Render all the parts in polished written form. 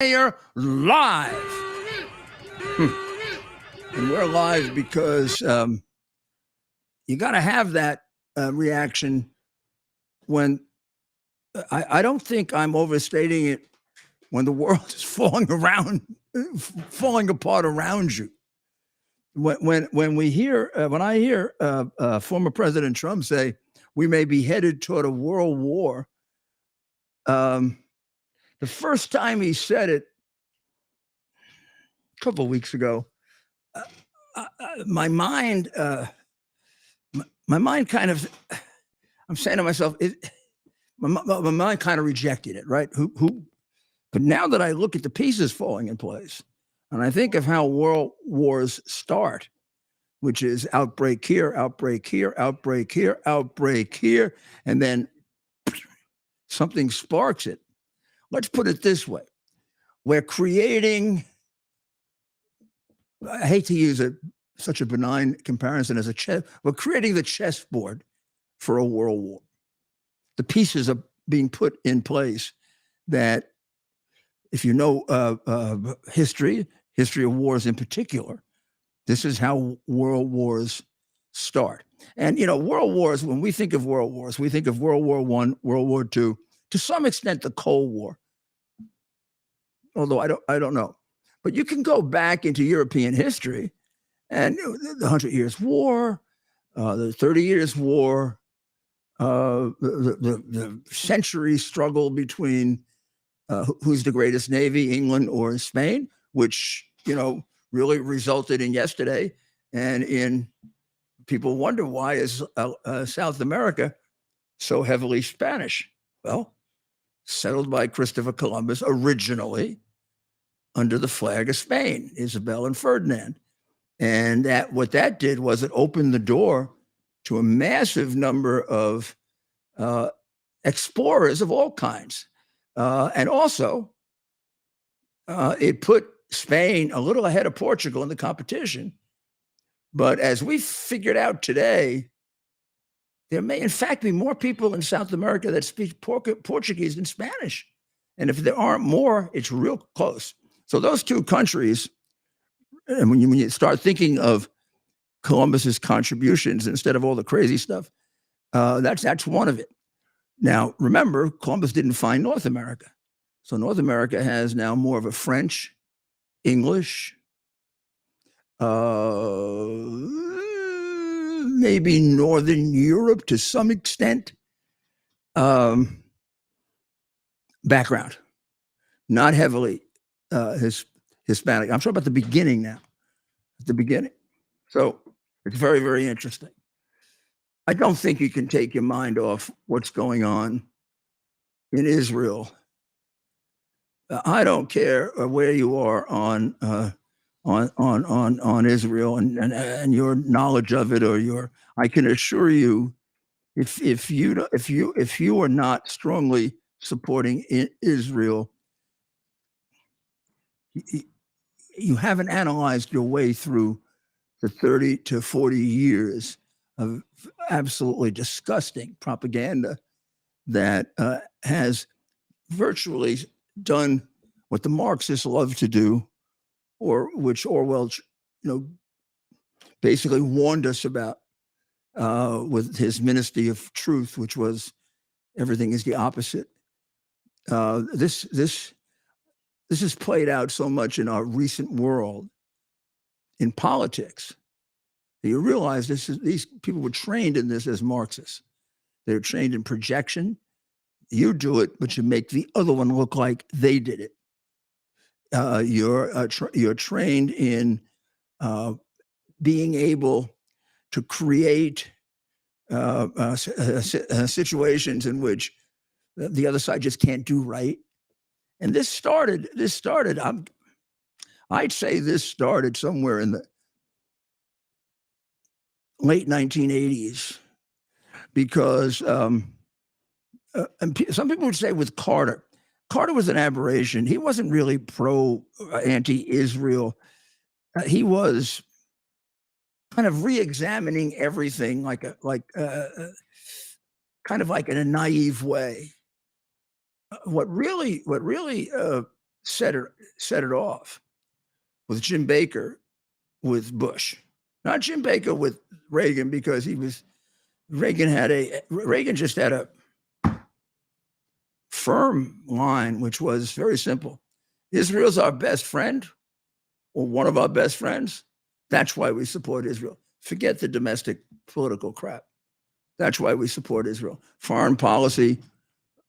Mayor live. And we're live because you got to have that reaction when I don't think I'm overstating it when the world is falling apart around you. When I hear former President Trump say we may be headed toward a world war, the first time he said it a couple of weeks ago, my mind kind of, I'm saying to myself, my mind kind of rejected it, right? But now that I look at the pieces falling in place, and I think of how world wars start, which is outbreak here, outbreak here, outbreak here, outbreak here, and then something sparks it. Let's put it this way. We're creating, I hate to use such a benign comparison as a chess, we're creating the chessboard for a world war. The pieces are being put in place that, if you know history of wars in particular, this is how world wars start. And, world wars, when we think of world wars, we think of World War I, World War II, to some extent the Cold War. Although I don't know. But you can go back into European history and the 100 Years' War, the 30 Years' War, the century struggle between who's the greatest navy, England or Spain, which, really resulted in yesterday. And in people wonder, why is South America so heavily Spanish? Well, settled by Christopher Columbus originally under the flag of Spain, Isabel and Ferdinand. And what that did was it opened the door to a massive number of explorers of all kinds. And also, it put Spain a little ahead of Portugal in the competition. But as we figured out today, there may, in fact, be more people in South America that speak Portuguese than Spanish. And if there aren't more, it's real close. So those two countries, and when you start thinking of Columbus's contributions instead of all the crazy stuff, that's one of it. Now, remember, Columbus didn't find North America. So North America has now more of a French, English, maybe Northern Europe to some extent, background, not heavily Hispanic. I'm talking about the beginning now, the beginning. So it's very, very interesting. I don't think you can take your mind off what's going on in Israel. I don't care where you are on Israel and your knowledge of it, or I can assure you, if you are not strongly supporting Israel, you haven't analyzed your way through the 30 to 40 years of absolutely disgusting propaganda that has virtually done what the Marxists love to do, or which Orwell, basically warned us about with his Ministry of Truth, which was everything is the opposite. This has played out so much in our recent world in politics. You realize these people were trained in this as Marxists. They're trained in projection. You do it, but you make the other one look like they did it. You're trained in being able to create situations in which the other side just can't do right. And this started. I'd say this started somewhere in the late 1980s, because and some people would say with Carter. Carter was an aberration. He wasn't really anti-Israel. He was kind of re-examining everything kind of like in a naive way. What really set it off with Jim Baker with Bush, not Jim Baker with Reagan, because Reagan just had a firm line, which was very simple. Israel's our best friend, or one of our best friends. That's why we support Israel. Forget the domestic political crap. That's why we support Israel. Foreign policy,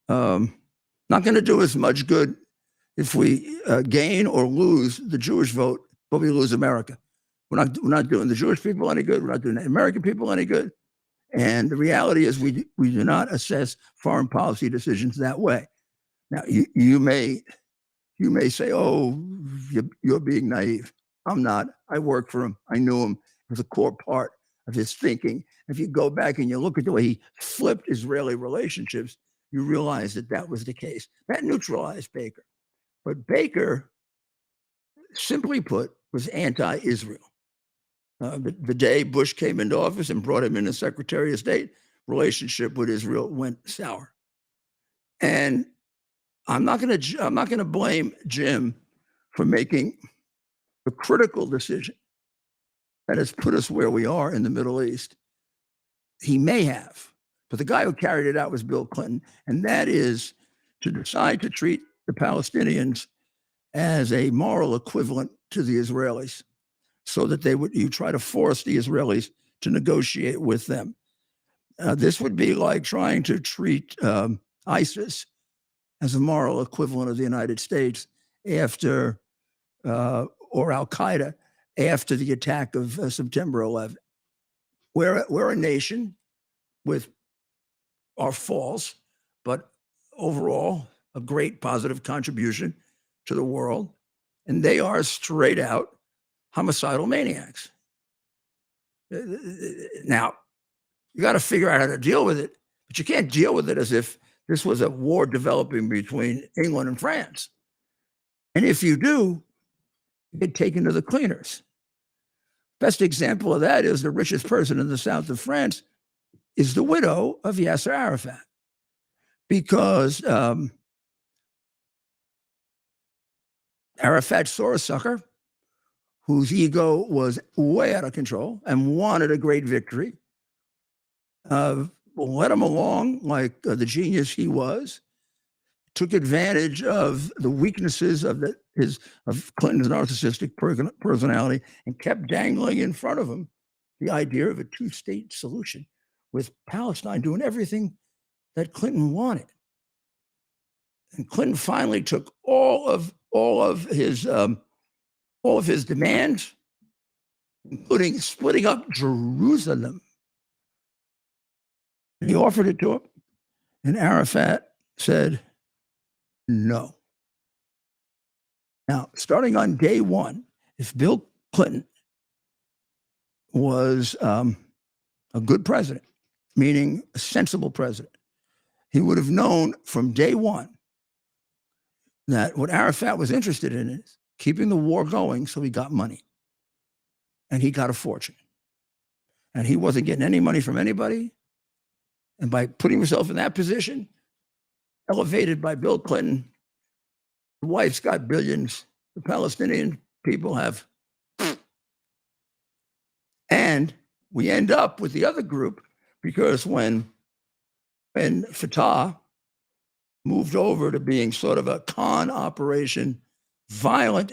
not going to do as much good if we gain or lose the Jewish vote, but we lose America. We're not doing the Jewish people any good. We're not doing the American people any good. And the reality is we do not assess foreign policy decisions that way. Now, you may say, oh, you're being naive. I'm not. I worked for him. I knew him. It was a core part of his thinking. If you go back and you look at the way he flipped Israeli relationships, you realize that was the case. That neutralized Baker. But Baker, simply put, was anti-Israel. The day Bush came into office and brought him in as Secretary of State, relationship with Israel went sour. And I'm not going to blame Jim for making the critical decision that has put us where we are in the Middle East. He may have, but the guy who carried it out was Bill Clinton, and that is to decide to treat the Palestinians as a moral equivalent to the Israelis, so that you try to force the Israelis to negotiate with them. This would be like trying to treat ISIS as a moral equivalent of the United States after, or Al Qaeda after the attack of September 11th. We're a nation with our faults, but overall a great positive contribution to the world, and they are straight out homicidal maniacs. Now, you got to figure out how to deal with it, but you can't deal with it as if this was a war developing between England and France. And if you do, you get taken to the cleaners. Best example of that is the richest person in the south of France is the widow of Yasser Arafat, because Arafat saw a sucker whose ego was way out of control and wanted a great victory, led him along like the genius he was, took advantage of the weaknesses of Clinton's narcissistic personality, and kept dangling in front of him the idea of a two-state solution, with Palestine doing everything that Clinton wanted. And Clinton finally took all of his demands, including splitting up Jerusalem. And he offered it to him, and Arafat said no. Now, starting on day one, if Bill Clinton was a good president, meaning a sensible president, he would have known from day one that what Arafat was interested in is keeping the war going so he got money. And he got a fortune. And he wasn't getting any money from anybody. And by putting himself in that position, elevated by Bill Clinton, the wife's got billions, the Palestinian people have. And we end up with the other group, because when Fatah moved over to being sort of a con operation, violent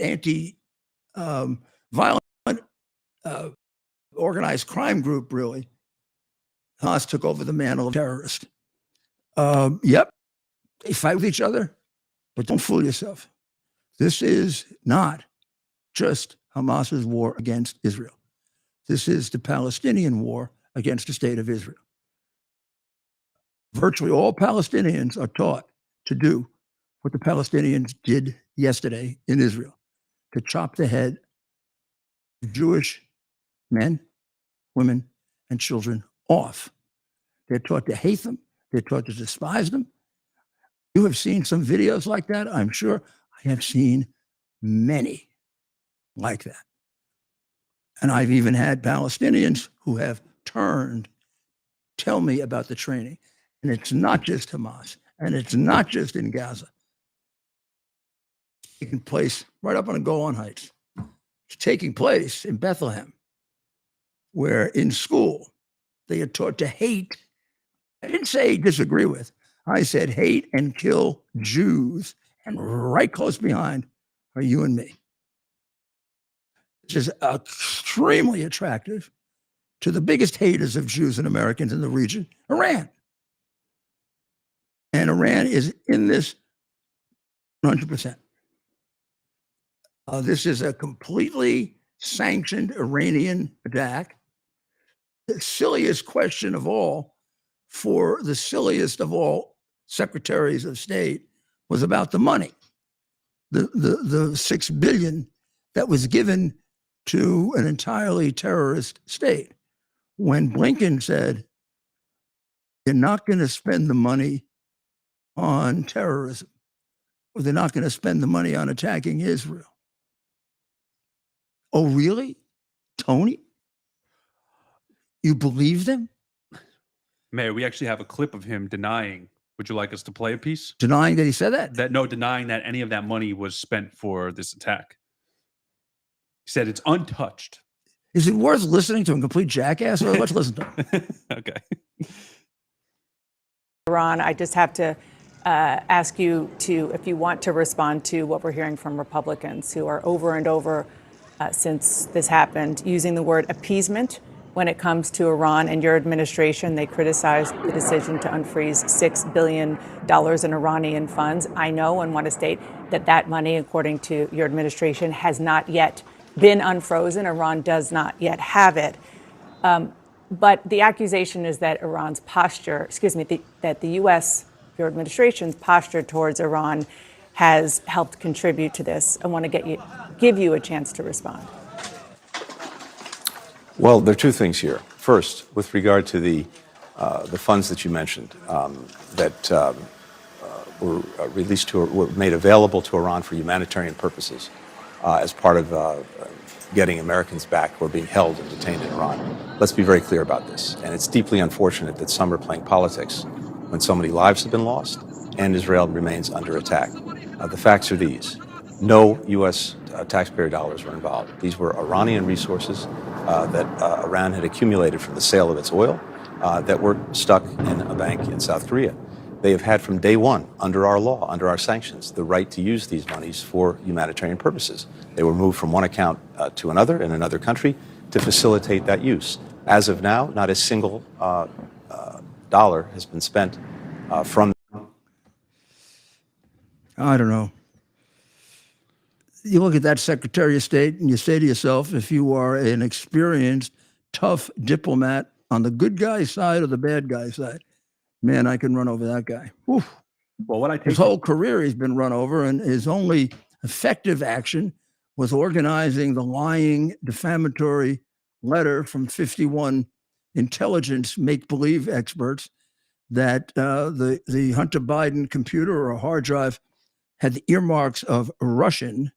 organized crime group, really, Hamas took over the mantle of terrorist. Yep, they fight with each other, but don't fool yourself. This is not just Hamas's war against Israel. This is the Palestinian war against the state of Israel. Virtually all Palestinians are taught to do what the Palestinians did yesterday in Israel, to chop the head of Jewish men, women, and children off. They're taught to hate them. They're taught to despise them. You have seen some videos like that, I'm sure. I have seen many like that. And I've even had Palestinians who have turned tell me about the training. And it's not just Hamas, and it's not just in Gaza. taking place right up on the Golan Heights. It's taking place in Bethlehem, where in school they are taught to hate. I didn't say disagree with. I said hate and kill Jews, and right close behind are you and me. Which is extremely attractive to the biggest haters of Jews and Americans in the region, Iran. And Iran is in this 100%. This is a completely sanctioned Iranian attack. The silliest question of all for the silliest of all secretaries of state was about the money, the $6 billion that was given to an entirely terrorist state. When Blinken said, "You're not going to spend the money on terrorism, or they're not going to spend the money on attacking Israel." Oh, really, Tony? You believe them? Mayor, we actually have a clip of him denying. Would you like us to play a piece? Denying that he said that? Denying that any of that money was spent for this attack. He said it's untouched. Is it worth listening to a complete jackass? Or let's listen to him. Okay. Ron, I just have to ask you to, if you want to respond to what we're hearing from Republicans who are over and over since this happened, using the word appeasement when it comes to Iran and your administration. They criticized the decision to unfreeze $6 billion in Iranian funds. I know and want to state that that money, according to your administration, has not yet been unfrozen. Iran does not yet have it. But the accusation is that Iran's posture, that the U.S., your administration's posture towards Iran has helped contribute to this. I want to give you a chance to respond. Well, there are two things here. First, with regard to the funds that you mentioned that were released were made available to Iran for humanitarian purposes as part of getting Americans back who are being held and detained in Iran. Let's be very clear about this. And it's deeply unfortunate that some are playing politics when so many lives have been lost and Israel remains under attack. The facts are these. No U.S. Taxpayer dollars were involved. These were Iranian resources that Iran had accumulated from the sale of its oil that were stuck in a bank in South Korea. They have had from day one, under our law, under our sanctions, the right to use these monies for humanitarian purposes. They were moved from one account to another in another country to facilitate that use. As of now, not a single dollar has been spent from. I don't know. You look at that Secretary of State and you say to yourself, if you are an experienced, tough diplomat on the good guy side or the bad guy side, man, I can run over that guy. Oof. Well, what I take his whole career he's been run over, and his only effective action was organizing the lying, defamatory letter from 51 intelligence make-believe experts that the Hunter Biden computer or hard drive had the earmarks of Russian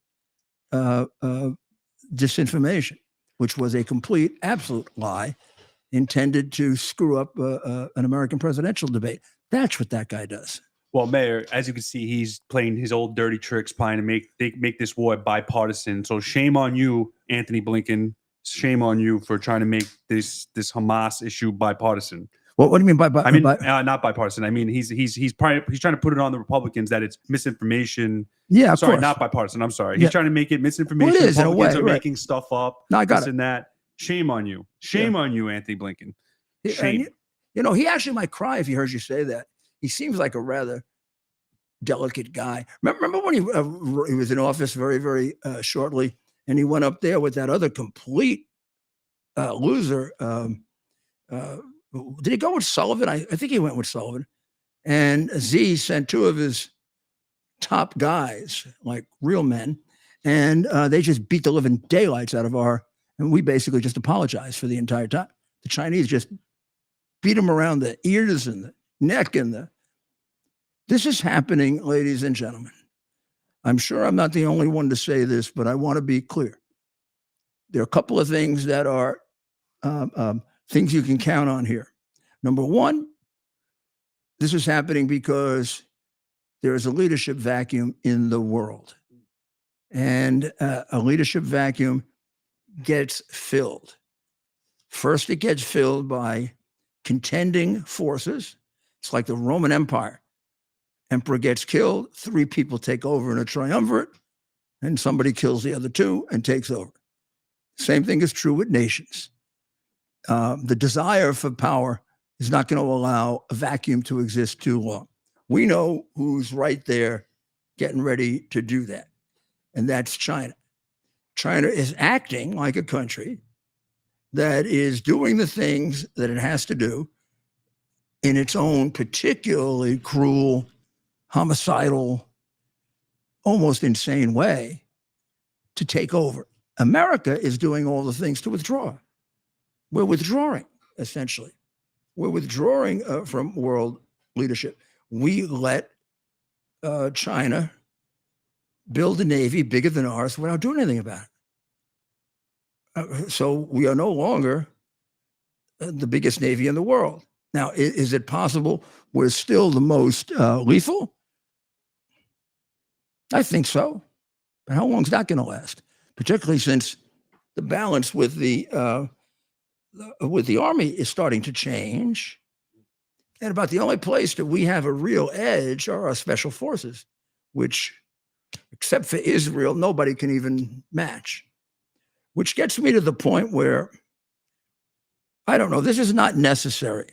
disinformation, which was a complete, absolute lie intended to screw up an American presidential debate. That's what that guy does. Well, Mayor, as you can see, he's playing his old dirty tricks, trying to make this war bipartisan. So shame on you, Anthony Blinken. Shame on you for trying to make this Hamas issue bipartisan. What do you mean by? I mean, not bipartisan. I mean, he's trying to put it on the Republicans that it's misinformation. Yeah, sorry, course. not bipartisan. I'm sorry. Yeah. He's trying to make it misinformation. Well, it is, in a Republicans way, are right. making stuff up. No, I got this it. and that. Shame on you. Shame on you, Anthony Blinken. Shame. And, he actually might cry if he hears you say that. He seems like a rather delicate guy. Remember when he was in office very, very shortly, and he went up there with that other complete loser. Did he go with Sullivan? I think he went with Sullivan. And Z sent two of his top guys, like real men, and they just beat the living daylights out of and we basically just apologized for the entire time. The Chinese just beat them around the ears and the neck This is happening, ladies and gentlemen. I'm sure I'm not the only one to say this, but I want to be clear. There are a couple of things that are things you can count on here. Number one, this is happening because there is a leadership vacuum in the world. and a leadership vacuum gets filled. First, it gets filled by contending forces. It's like the Roman Empire. Emperor gets killed, 3 people take over in a triumvirate, and somebody kills the other 2 and takes over. Same thing is true with nations. The desire for power is not going to allow a vacuum to exist too long. We know who's right there getting ready to do that, and that's China. China is acting like a country that is doing the things that it has to do in its own particularly cruel, homicidal, almost insane way to take over. America is doing all the things to withdraw. We're withdrawing, essentially. We're withdrawing from world leadership. We let China build a navy bigger than ours without doing anything about it. So we are no longer the biggest navy in the world. Now, is it possible we're still the most lethal? I think so. But how long is that going to last? Particularly since the balance with the army is starting to change. And about the only place that we have a real edge are our special forces, which, except for Israel, nobody can even match. Which gets me to the point where, I don't know, this is not necessary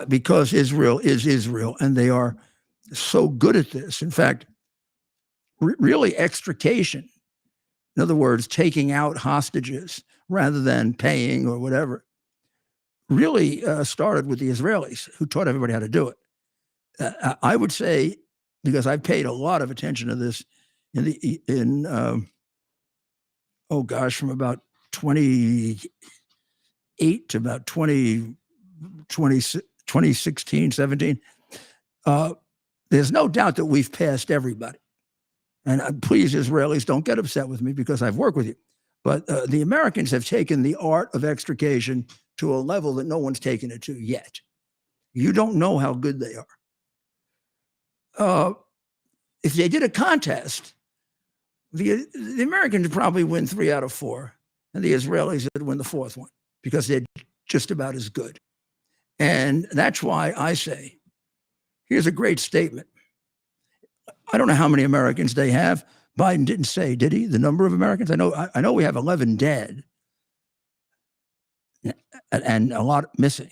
because Israel is Israel and they are so good at this. In fact, really extrication, in other words, taking out hostages rather than paying or whatever, really started with the Israelis who taught everybody how to do it. I would say, because I've paid a lot of attention to this from about 28 to about 2016, 17, there's no doubt that we've passed everybody. And please, Israelis, don't get upset with me because I've worked with you. But the Americans have taken the art of extrication to a level that no one's taken it to yet. You don't know how good they are. If they did a contest, the Americans would probably win 3 out of 4, and the Israelis would win the 4th one because they're just about as good. And that's why I say, here's a great statement. I don't know how many Americans they have. Biden didn't say, did he? The number of Americans? I know we have 11 dead and a lot missing.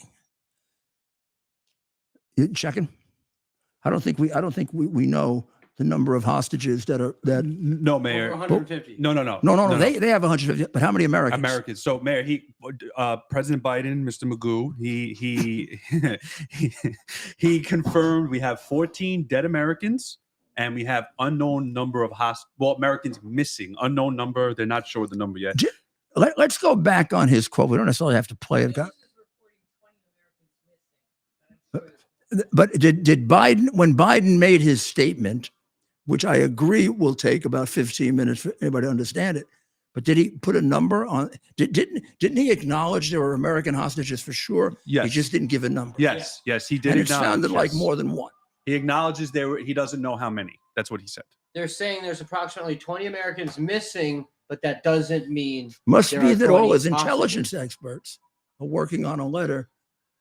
You checking? I don't think we know the number of hostages that No, Mayor. Over 150. No. They have 150, but how many Americans? Americans. So, Mayor, President Biden, Mr. Magoo, he confirmed we have 14 dead Americans, and we have unknown number of Americans missing. Unknown number. They're not sure the number yet. Let's go back on his quote. We don't necessarily have to play it. But did Biden, when Biden made his statement, which I agree will take about 15 minutes for anybody to understand it, but did he put a number on? Didn't he acknowledge there were American hostages for sure? Yes. He just didn't give a number. Yes, he did. And it sounded like more than one. He acknowledges he doesn't know how many. That's what he said. They're saying there's approximately 20 Americans missing, but that doesn't mean Must there be are that all 20 his intelligence experts are working on a letter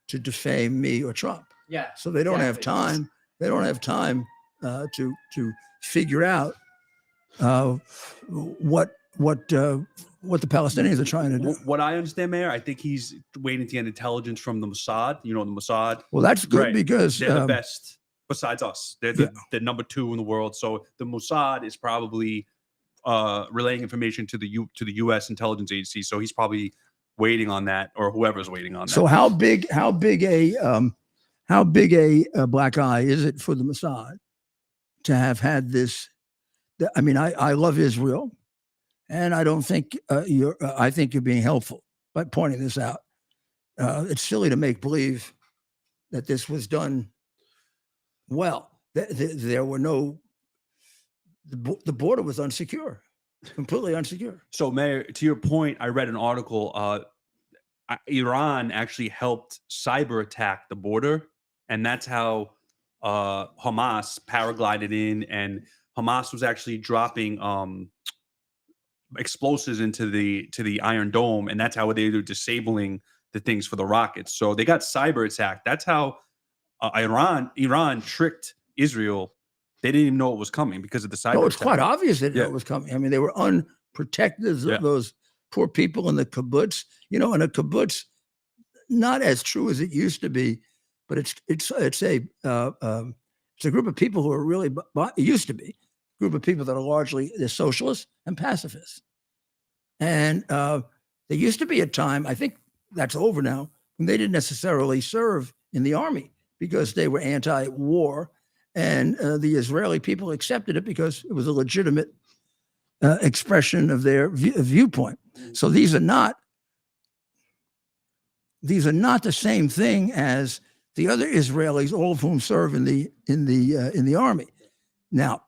to defame me or Trump. Yeah. So they don't have time. They don't have time to figure out what the Palestinians are trying to do. What I understand, Mayor, I think he's waiting to get intelligence from the Mossad. You know, the Mossad. Well, that's good Right. because They're the best besides us. They're the number 2 in the world. So the Mossad is probably relaying information to the U.S. intelligence agency. So he's probably waiting on that, or whoever's waiting on that. So how big a black eye is it for the Mossad to have had this? I mean, I love Israel, and I don't think I think you're being helpful by pointing this out. It's silly to make believe that this was done well. There were no. The border was unsecure, completely unsecure. So, Mayor, to your point, I read an article. Iran actually helped cyber attack the border, and that's how Hamas paraglided in and Hamas was actually dropping explosives into the Iron Dome, and that's how they were disabling the things for the rockets. So they got cyber attacked. That's how Iran tricked Israel. They didn't even know it was coming because of the cyber. No, it's attack. quite obvious that Yeah. it was coming. I mean, they were unprotected. Yeah. Those poor people in the kibbutz. You know, in a kibbutz, not as true as it used to be, but it's a group of people who are really it used to be a group of people that are largely they're socialists and pacifists. And there used to be a time, I think that's over now, when they didn't necessarily serve in the army because they were anti-war, and the Israeli people accepted it because it was a legitimate expression of their viewpoint. So these are not the same thing as the other Israelis, all of whom serve in the army. Now,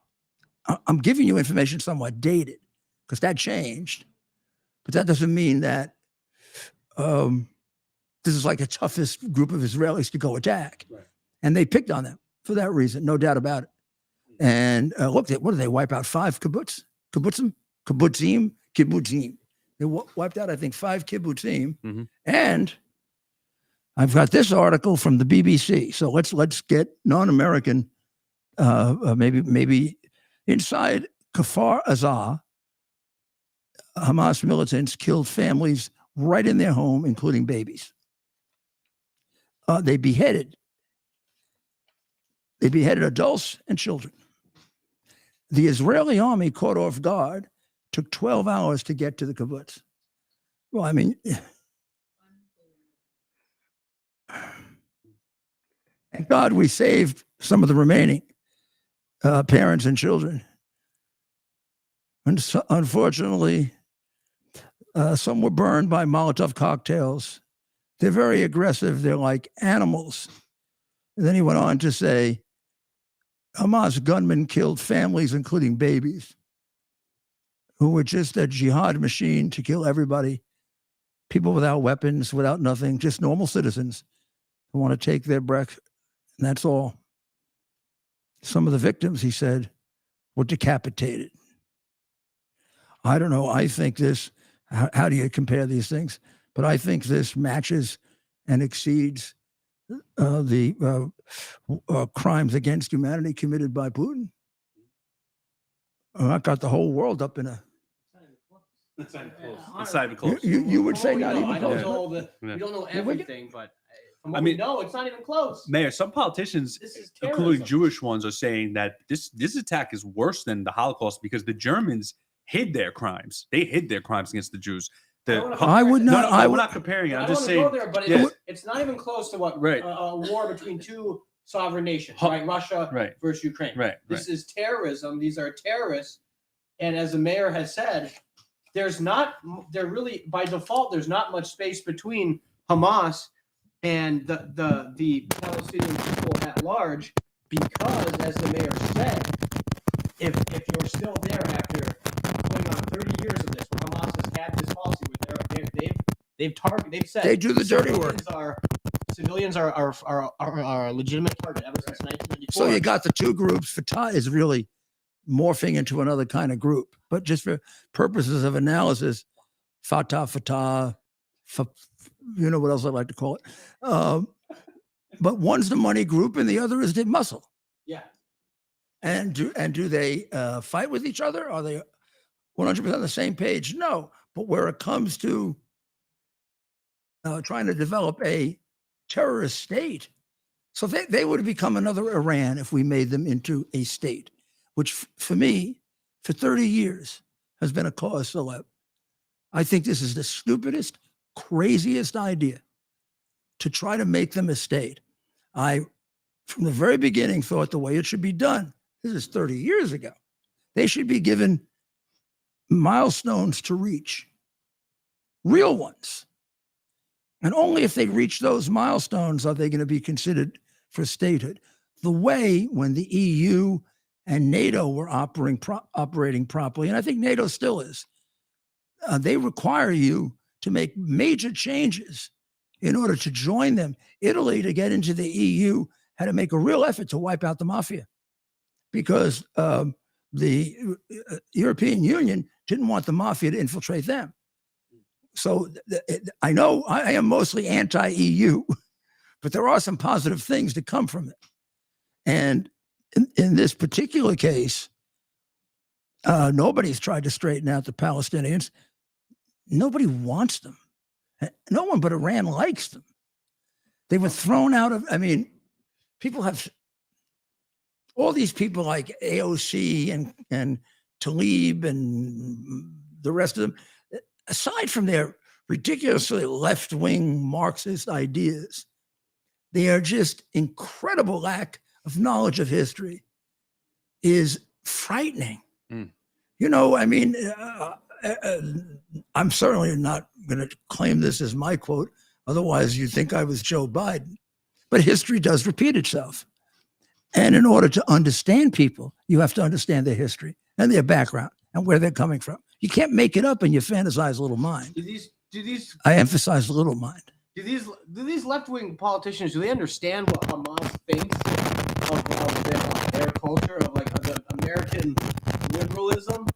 I'm giving you information somewhat dated because that changed, but that doesn't mean that this is like the toughest group of Israelis to go attack. Right. And they picked on them for that reason, no doubt about it. And look, what did they wipe out? 5 kibbutzim. They wiped out, I think, 5 kibbutzim. Mm-hmm. And I've got this article from the BBC. So let's get non-American, maybe inside Kfar Aza, Hamas militants killed families right in their home, including babies. They beheaded adults and children. The Israeli army, caught off guard, took 12 hours to get to the kibbutz. Well, I mean, thank God we saved some of the remaining parents and children. And so, unfortunately, some were burned by Molotov cocktails. They're very aggressive. They're like animals. And then he went on to say, Hamas gunmen killed families, including babies, who were just a jihad machine to kill everybody, people without weapons, without nothing, just normal citizens who want to take their breath, and that's all. Some of the victims, he said, were decapitated. I don't know. I think this, how do you compare these things? But I think this matches and exceeds the crimes against humanity committed by Putin. I got the whole world up in a. It's not even close. You would say not even I don't close. know we don't know everything, but from what I mean, we know, it's not even close. Mayor, some politicians, This is including terrorism. Jewish ones, are saying that this attack is worse than the Holocaust because the Germans hid their crimes. They hid their crimes against the Jews. I would No, not. we're not comparing it. I I'm don't just want to saying. go there, but yeah. it's not even close to what Right. a war between 2 sovereign nations, right? Russia Right. versus Ukraine. Right. This is terrorism. These are terrorists, and as the mayor has said, by default, there's not much space between Hamas and the Palestinian people at large, because, as the mayor said, if you're still there after going on 30 years of this, where Hamas has had this policy where they've said They do the dirty work. Civilians are a legitimate target ever since 1994. So you got the two groups. Fatah is really morphing into another kind of group, but just for purposes of analysis, Fatah, you know what else I like to call it. But one's the money group and the other is the muscle. Yeah. And do they fight with each other? Are they 100% on the same page? No. But where it comes to trying to develop a terrorist state, so they would become another Iran if we made them into a state, which for me, for 30 years, has been a cause célèbre. I think this is the stupidest, craziest idea to try to make them a state. I, from the very beginning, thought the way it should be done, this is 30 years ago, they should be given milestones to reach, real ones. And only if they reach those milestones are they going to be considered for statehood. The way when the EU and NATO were operating properly, and I think NATO still is, they require you to make major changes in order to join them. Italy, to get into the EU, had to make a real effort to wipe out the mafia, because the European Union didn't want the mafia to infiltrate them. So I know I am mostly anti-EU, but there are some positive things that come from it. And in this particular case, nobody's tried to straighten out the Palestinians. Nobody wants them. No one but Iran likes them. They were thrown out of, I mean, people have all these people like AOC and Tlaib and the rest of them, aside from their ridiculously left-wing Marxist ideas, they are just incredible lack of knowledge of history is frightening. You know, I mean, I'm certainly not going to claim this as my quote. Otherwise, you'd think I was Joe Biden. But history does repeat itself. And in order to understand people, you have to understand their history and their background and where they're coming from. You can't make it up in your fantasized little mind. I emphasize little mind. Do these left-wing politicians, do they understand what Hamas thinks of their culture, of like the American liberalism,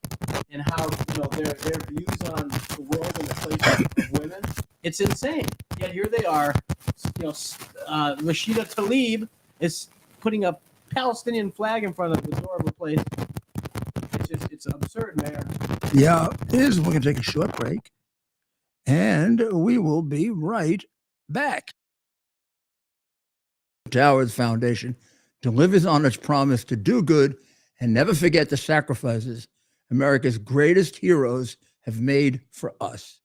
and how, you know, their views on the world and the place of women? It's insane. Yet here they are, you know, Rashida Tlaib is putting a Palestinian flag in front of the door of a place. It's absurd, Mayor. Yeah, we're going to take a short break, and we will be right back. Towers Foundation delivers on its promise to do good and never forget the sacrifices America's greatest heroes have made for us.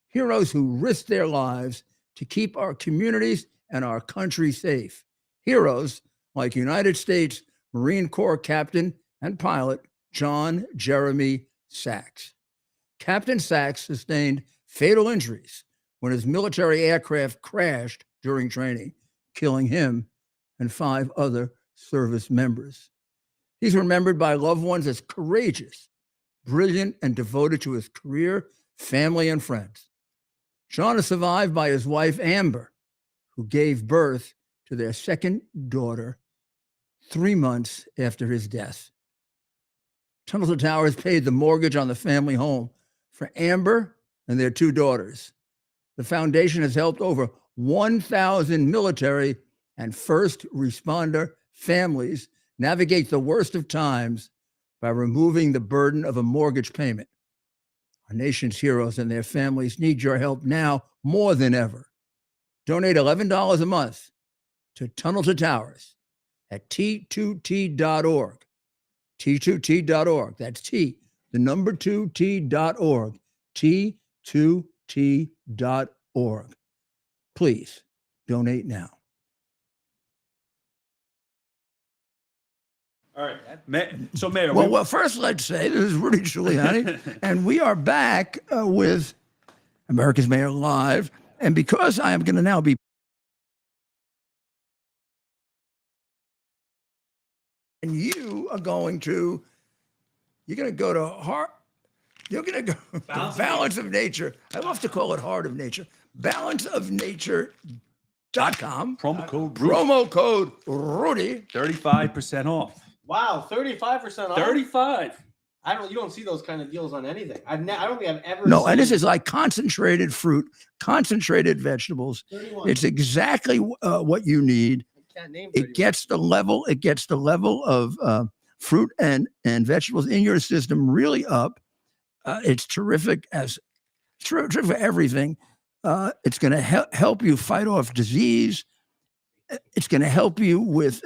Heroes who risked their lives to keep our communities and our country safe. Heroes like United States Marine Corps Captain and pilot John Jeremy Sachs. Captain Sachs sustained fatal injuries when his military aircraft crashed during training, killing him and 5 other service members. He's remembered by loved ones as courageous, brilliant, and devoted to his career, family, and friends. John is survived by his wife, Amber, who gave birth to their second daughter 3 months after his death. Tunnel to Towers paid the mortgage on the family home for Amber and their 2 daughters. The foundation has helped over 1,000 military and first responder families navigate the worst of times by removing the burden of a mortgage payment. Our nation's heroes and their families need your help now more than ever. Donate $11 a month to Tunnel to Towers at T2T.org. T2T.org. That's T, the number 2T.org. T2T.org. Please donate now. All right. So, Mayor. Well, first, let's say this is Rudy Giuliani, and we are back with America's Mayor Live. And because I am going to now be and you're going to go to heart. You're going to go to Balance of Nature. I love to call it Heart of Nature. Balanceofnature.com. Promo code Rudy. 35% off. Wow, 35% off. 35. You don't see those kind of deals on anything. I don't think I've ever. No, seen and this is like concentrated fruit, concentrated vegetables. 31. It's exactly what you need. I can't name 31. It gets the level of fruit and vegetables in your system really up. It's terrific for everything. It's going to help you fight off disease. It's going to help you with,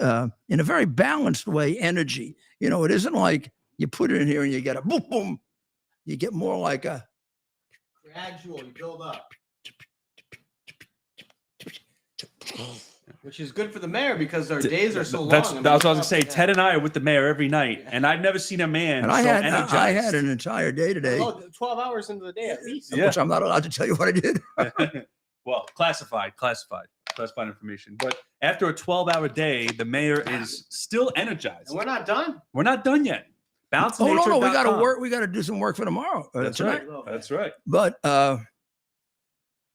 in a very balanced way, energy. You know, it isn't like you put it in here and you get a boom, boom. You get more like a gradual. You build up, which is good for the mayor because our days are so long. That's what I was going to say. Ted and I are with the mayor every night, and I've never seen a man so energized. I had an entire day today. 12 hours into the day at least. Which I'm not allowed to tell you what I did. Well, classified information. But after a 12-hour day, the mayor is still energized. And we're not done. We're not done yet. Balance of no, Nature. we got to work. We got to do some work for tomorrow. That's right. That's right. But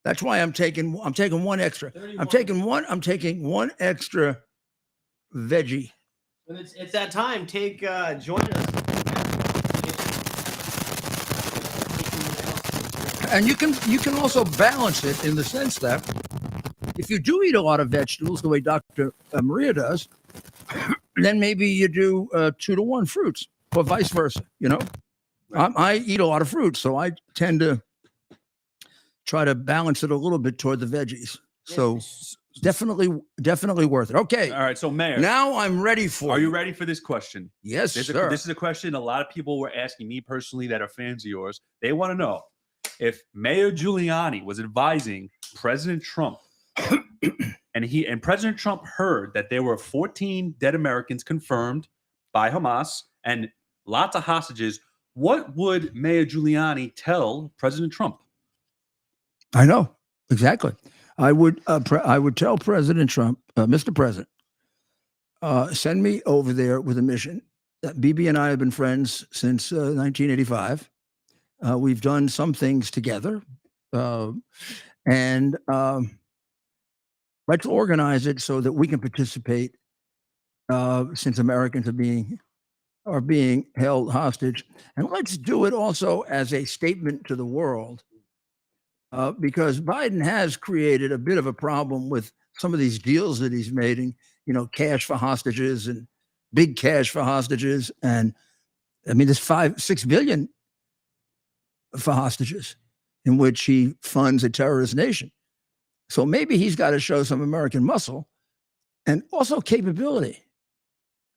that's why I'm taking one extra. 31. I'm taking one extra veggie. And it's that time. Join us And you can also balance it in the sense that if you do eat a lot of vegetables, the way Dr. Maria does, then maybe you do 2-to-1 fruits, or vice versa. You know, I eat a lot of fruits, so I tend to try to balance it a little bit toward the veggies. So definitely worth it. Okay. All right. So, Mayor, Now I'm ready for. are you ready for this question? Yes, This sir. is a question a lot of people were asking me personally that are fans of yours. They want to know if Mayor Giuliani was advising President Trump and President Trump heard that there were 14 dead Americans confirmed by Hamas and lots of hostages, what would Mayor Giuliani tell President Trump? I know exactly. I would tell President Trump, Mr. President, send me over there with a mission. Bibi and I have been friends since 1985. We've done some things together, and let's organize it so that we can participate. Since Americans are being held hostage, and let's do it also as a statement to the world. Because Biden has created a bit of a problem with some of these deals that he's making, cash for hostages and big cash for hostages. And I mean, there's $6 billion for hostages in which he funds a terrorist nation. So maybe he's got to show some American muscle and also capability.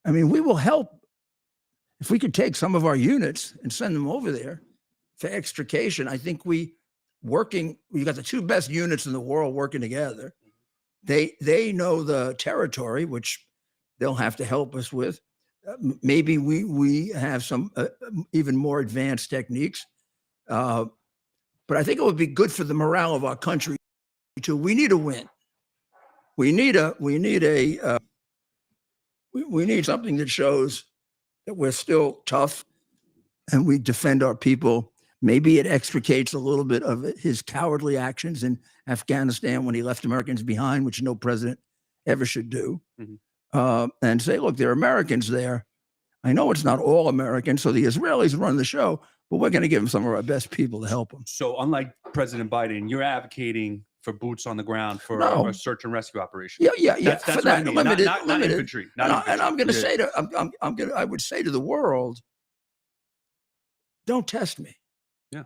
I mean, we will help if we could take some of our units and send them over there for extrication. I think we got the two best units in the world working together. They know the territory, which they'll have to help us with. Maybe we have some even more advanced techniques. But I think it would be good for the morale of our country too. We need a win. We need something that shows that we're still tough and we defend our people. Maybe it extricates a little bit of his cowardly actions in Afghanistan when he left Americans behind, which no president ever should do. Mm-hmm. And say, look, there are Americans there. I know it's not all Americans, so the Israelis run the show, but we're going to give them some of our best people to help them. So unlike President Biden, you're advocating for boots on the ground for a search and rescue operation. Yeah. That's for what that, I mean. limited, not limited. Infantry. And I'm going to say I would say to the world, don't test me. Yeah.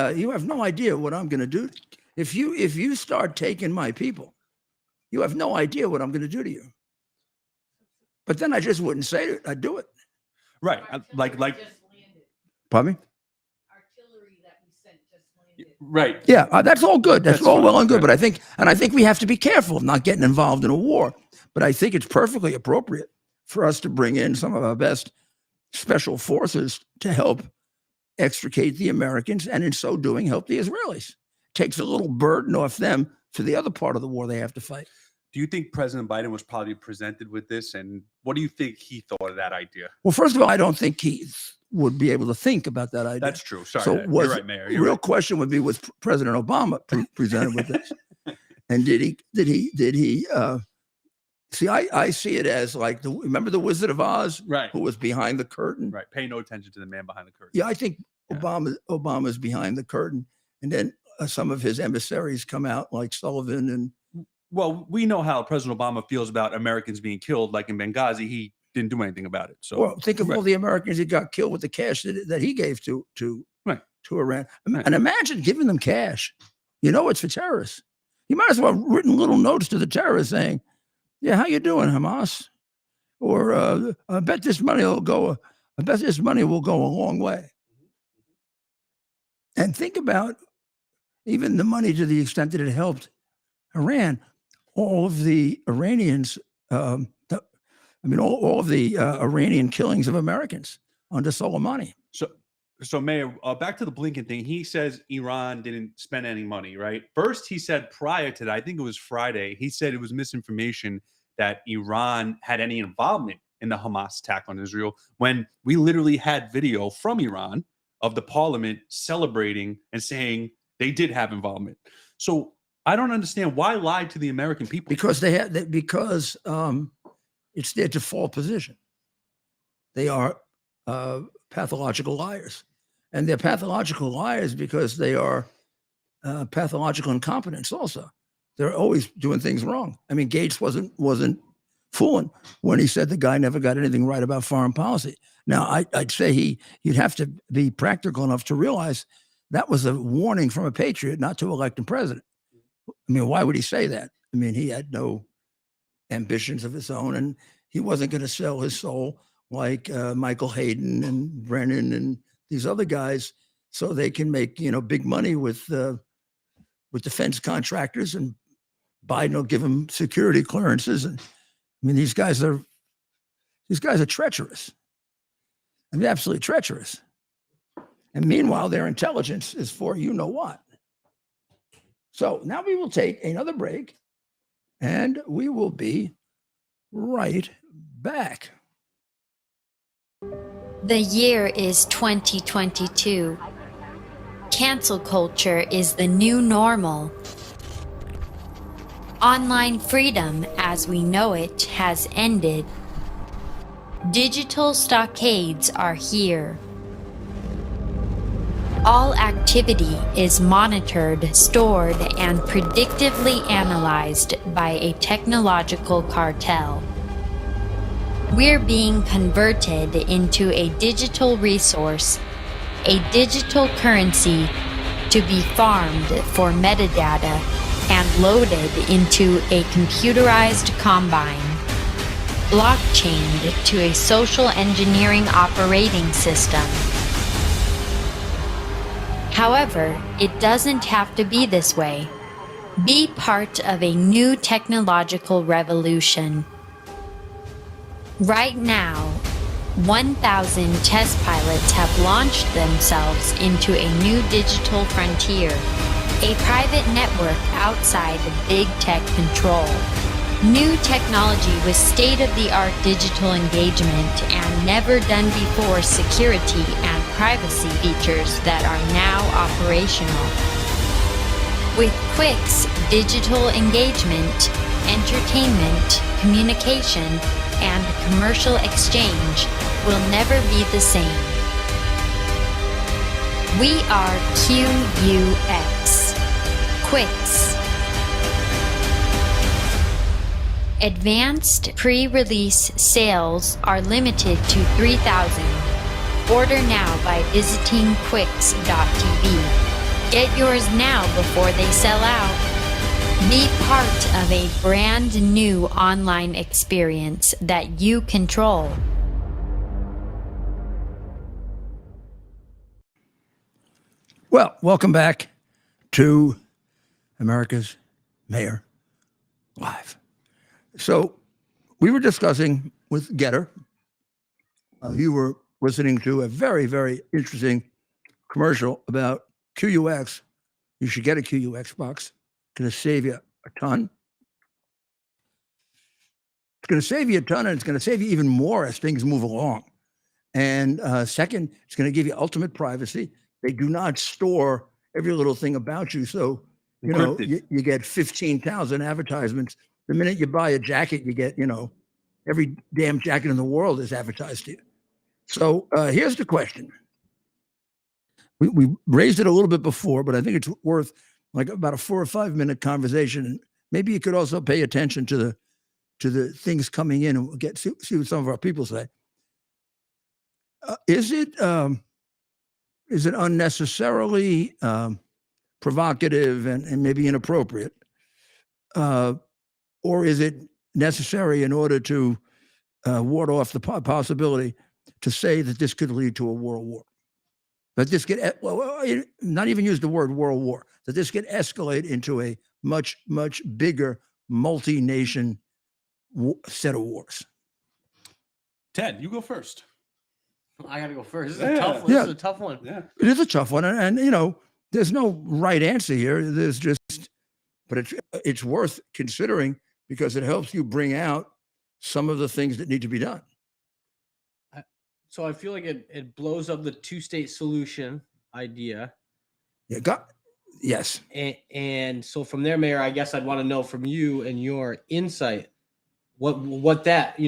You have no idea what I'm going to do. If you start taking my people, you have no idea what I'm going to do to you. But then I just wouldn't say it. I'd do it. Right. Like. Pardon me? Artillery that we sent just landed. Right. Yeah, that's all good. That's all fine. well and good. But I think we have to be careful of not getting involved in a war. But I think it's perfectly appropriate for us to bring in some of our best special forces to help extricate the Americans, and in so doing, help the Israelis. Takes a little burden off them for the other part of the war they have to fight. Do you think President Biden was probably presented with this? And what do you think he thought of that idea? Well, first of all, I don't think he would be able to think about that idea. That's true. Sorry. So You're right, Mayor. The real question would be, was President Obama presented with this? And did he see, I see it as like remember the Wizard of Oz? Right. Who was behind the curtain? Right. Pay no attention to the man behind the curtain. Yeah, I think Obama's behind the curtain. And then some of his emissaries come out like Sullivan and. Well, we know how President Obama feels about Americans being killed. Like in Benghazi, he didn't do anything about it. So, well, think of all the Americans that got killed with the cash that he gave to Iran. Right. And imagine giving them cash. It's for terrorists. You might as well have written little notes to the terrorists saying, "Yeah, how you doing, Hamas?" Or I bet this money will go a long way. And think about even the money to the extent that it helped Iran. All of the Iranians, all of the Iranian killings of Americans under Soleimani. So Mayor, back to the Blinken thing. He says Iran didn't spend any money, right? First, he said prior to that, I think it was Friday, he said it was misinformation that Iran had any involvement in the Hamas attack on Israel, when we literally had video from Iran of the parliament celebrating and saying they did have involvement. So I don't understand why lie to the American people. Because it's their default position. They are pathological liars, And they're pathological liars because they are pathological incompetence also. They're always doing things wrong. I mean, Gates wasn't fooling when he said the guy never got anything right about foreign policy. Now, I'd say he'd have to be practical enough to realize that was a warning from a patriot not to elect him president. I mean, why would he say that? I mean, he had no ambitions of his own, and he wasn't going to sell his soul like Michael Hayden and Brennan and these other guys, so they can make big money with defense contractors, and Biden will give them security clearances. And I mean, these guys are treacherous. I mean, absolutely treacherous. And meanwhile, their intelligence is for you know what. So now we will take another break, and we will be right back. The year is 2022. Cancel culture is the new normal. Online freedom as we know it has ended. Digital stockades are here. All activity is monitored, stored, and predictively analyzed by a technological cartel. We're being converted into a digital resource, a digital currency to be farmed for metadata and loaded into a computerized combine, blockchained to a social engineering operating system. However, it doesn't have to be this way. Be part of a new technological revolution. Right now, 1,000 test pilots have launched themselves into a new digital frontier, a private network outside of big tech control. New technology with state-of-the-art digital engagement and never-done-before security and privacy features that are now operational. With Quick's digital engagement, entertainment, communication, and commercial exchange will never be the same. We are QUX. Quicks. Advanced pre-release sales are limited to 3,000. Order now by visiting quicks.tv. Get yours now before they sell out. Be part of a brand new online experience that you control. Well, welcome back to America's Mayor Live. So we were discussing with Getter. You were listening to a very, very interesting commercial about QUX. You should get a QUX box. It's going to save you a ton. It's going to save you a ton, and it's going to save you even more as things move along. And second, it's going to give you ultimate privacy. They do not store every little thing about you. So, you get 15,000 advertisements. The minute you buy a jacket, you get, every damn jacket in the world is advertised to you. So here's the question. We raised it a little bit before, but I think it's worth like about a 4 or 5 minute conversation. And maybe you could also pay attention to the things coming in, and we'll see what some of our people say. Is it unnecessarily provocative and maybe inappropriate, or is it necessary in order to ward off the possibility to say that this could lead to a world war? That this could, not even use the word world war, that this could escalate into a much, much bigger multi-nation set of wars. Ted, you go first. I got to go first. This is a tough one. Yeah. It is a tough one. And there's no right answer here. There's just, but it's worth considering because it helps you bring out some of the things that need to be done. So I feel like it blows up the two-state solution idea. Yes. And so from there, Mayor, I guess I'd want to know from you and your insight, what that,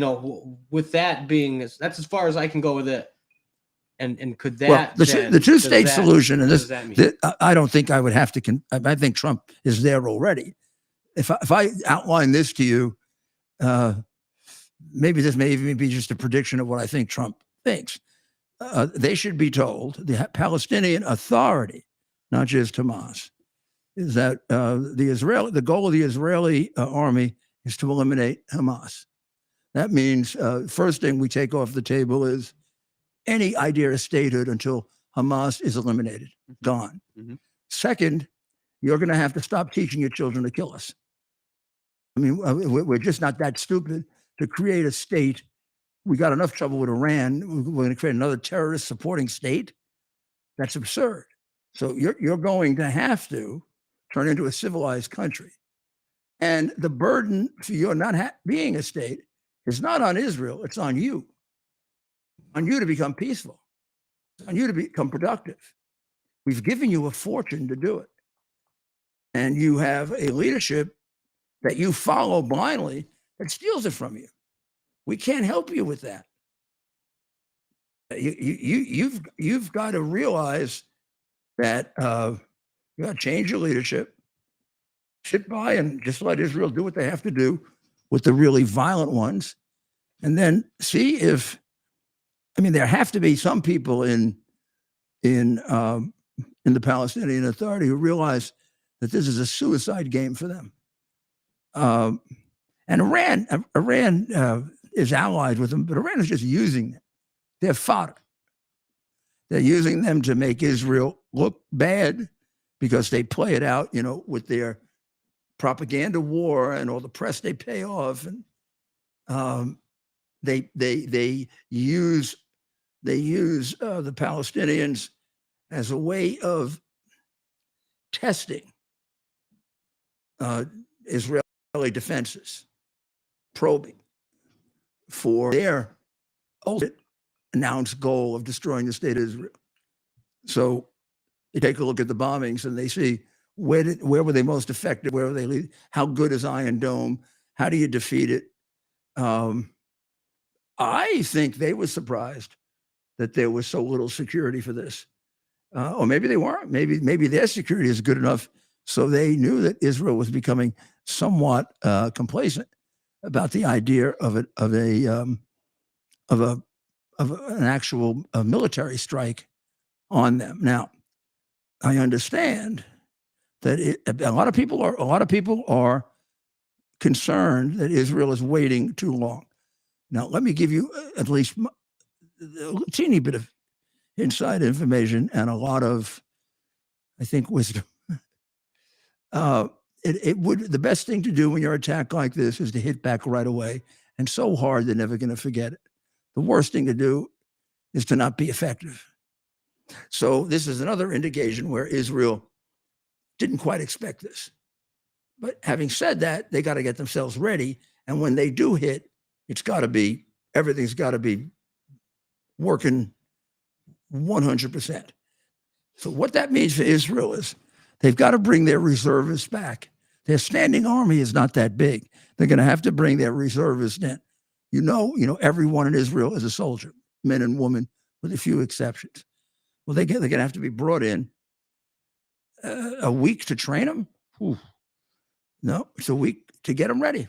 with that being, that's as far as I can go with it. And could Well, that the then- does two-state that- solution, and what this, does that mean? I don't think I would have to. I think Trump is there already. If I outline this to you, maybe this may even be just a prediction of what I think Trump thinks. They should be told, the Palestinian Authority, not just Hamas, is that the goal of the Israeli army is to eliminate Hamas. That means first thing we take off the table is any idea of statehood until Hamas is eliminated, gone. Mhm. Second, you're going to have to stop teaching your children to kill us. I mean, we're just not that stupid to create a state. We got enough trouble with Iran. We're going to create another terrorist supporting state. That's absurd. So you're going to have to turn into a civilized country. And the burden for your not being a state is not on Israel. It's on you to become peaceful, it's on you to become productive. We've given you a fortune to do it. And you have a leadership that you follow blindly that steals it from you. We can't help you with that. You've got to realize that you got to change your leadership, sit by and just let Israel do what they have to do with the really violent ones, and then see if, I mean, there have to be some people in the Palestinian Authority who realize that this is a suicide game for them. And Iran is allied with them, but Iran is just using them. They're fodder. They're using them to make Israel look bad because they play it out, with their propaganda war and all the press they pay off, and they use the Palestinians as a way of testing Israeli defenses, probing for their ultimate announced goal of destroying the state of Israel. So they take a look at the bombings and they see where were they most effective, where were they, how good is Iron Dome, how do you defeat it? I think they were surprised that there was so little security for this, or maybe they weren't. Maybe their security is good enough, so they knew that Israel was becoming somewhat complacent about the idea of an actual military strike on them. Now, I understand that a lot of people are concerned that Israel is waiting too long. Now, let me give you at least a teeny bit of inside information and a lot of, I think, wisdom. The best thing to do when you're attacked like this is to hit back right away, and so hard they're never going to forget it. The worst thing to do is to not be effective. So this is another indication where Israel didn't quite expect this. But having said that, they got to get themselves ready. And when they do hit, everything's got to be working 100%. So what that means for Israel is they've got to bring their reservists back. Their standing army is not that big. They're going to have to bring their reservists in. Everyone in Israel is a soldier, men and women, with a few exceptions. Well, they're going to have to be brought in. A week to train them? Whew. No, it's a week to get them ready.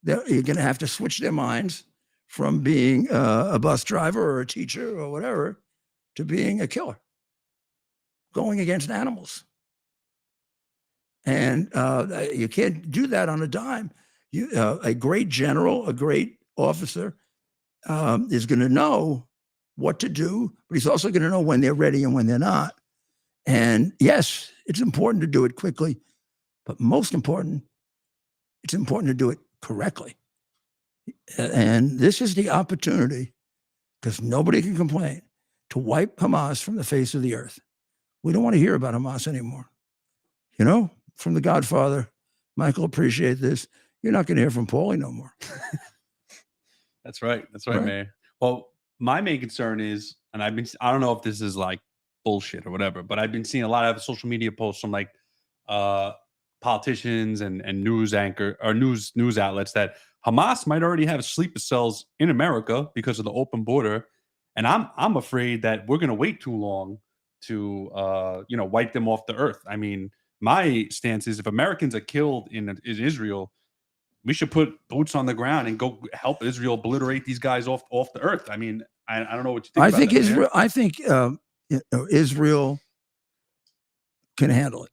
You're going to have to switch their minds from being a bus driver or a teacher or whatever to being a killer, going against animals. And you can't do that on a dime. A great general, a great officer is going to know what to do, but he's also going to know when they're ready and when they're not. And yes, it's important to do it quickly, but most important, it's important to do it correctly. And this is the opportunity, because nobody can complain, to wipe Hamas from the face of the earth. We don't want to hear about Hamas anymore. From The Godfather, Michael, appreciate this. You're not going to hear from Paulie no more. That's right. That's right, Mayor. Well, my main concern is, and I don't know if this is like bullshit or whatever, but I've been seeing a lot of social media posts from like politicians and news anchor or news outlets that Hamas might already have sleeper cells in America because of the open border, And I'm afraid that we're going to wait too long to wipe them off the earth. I mean, my stance is if Americans are killed in Israel, we should put boots on the ground and go help Israel obliterate these guys off the earth. I mean, I don't know what you think. I about think that, Israel. man. I think Israel can handle it,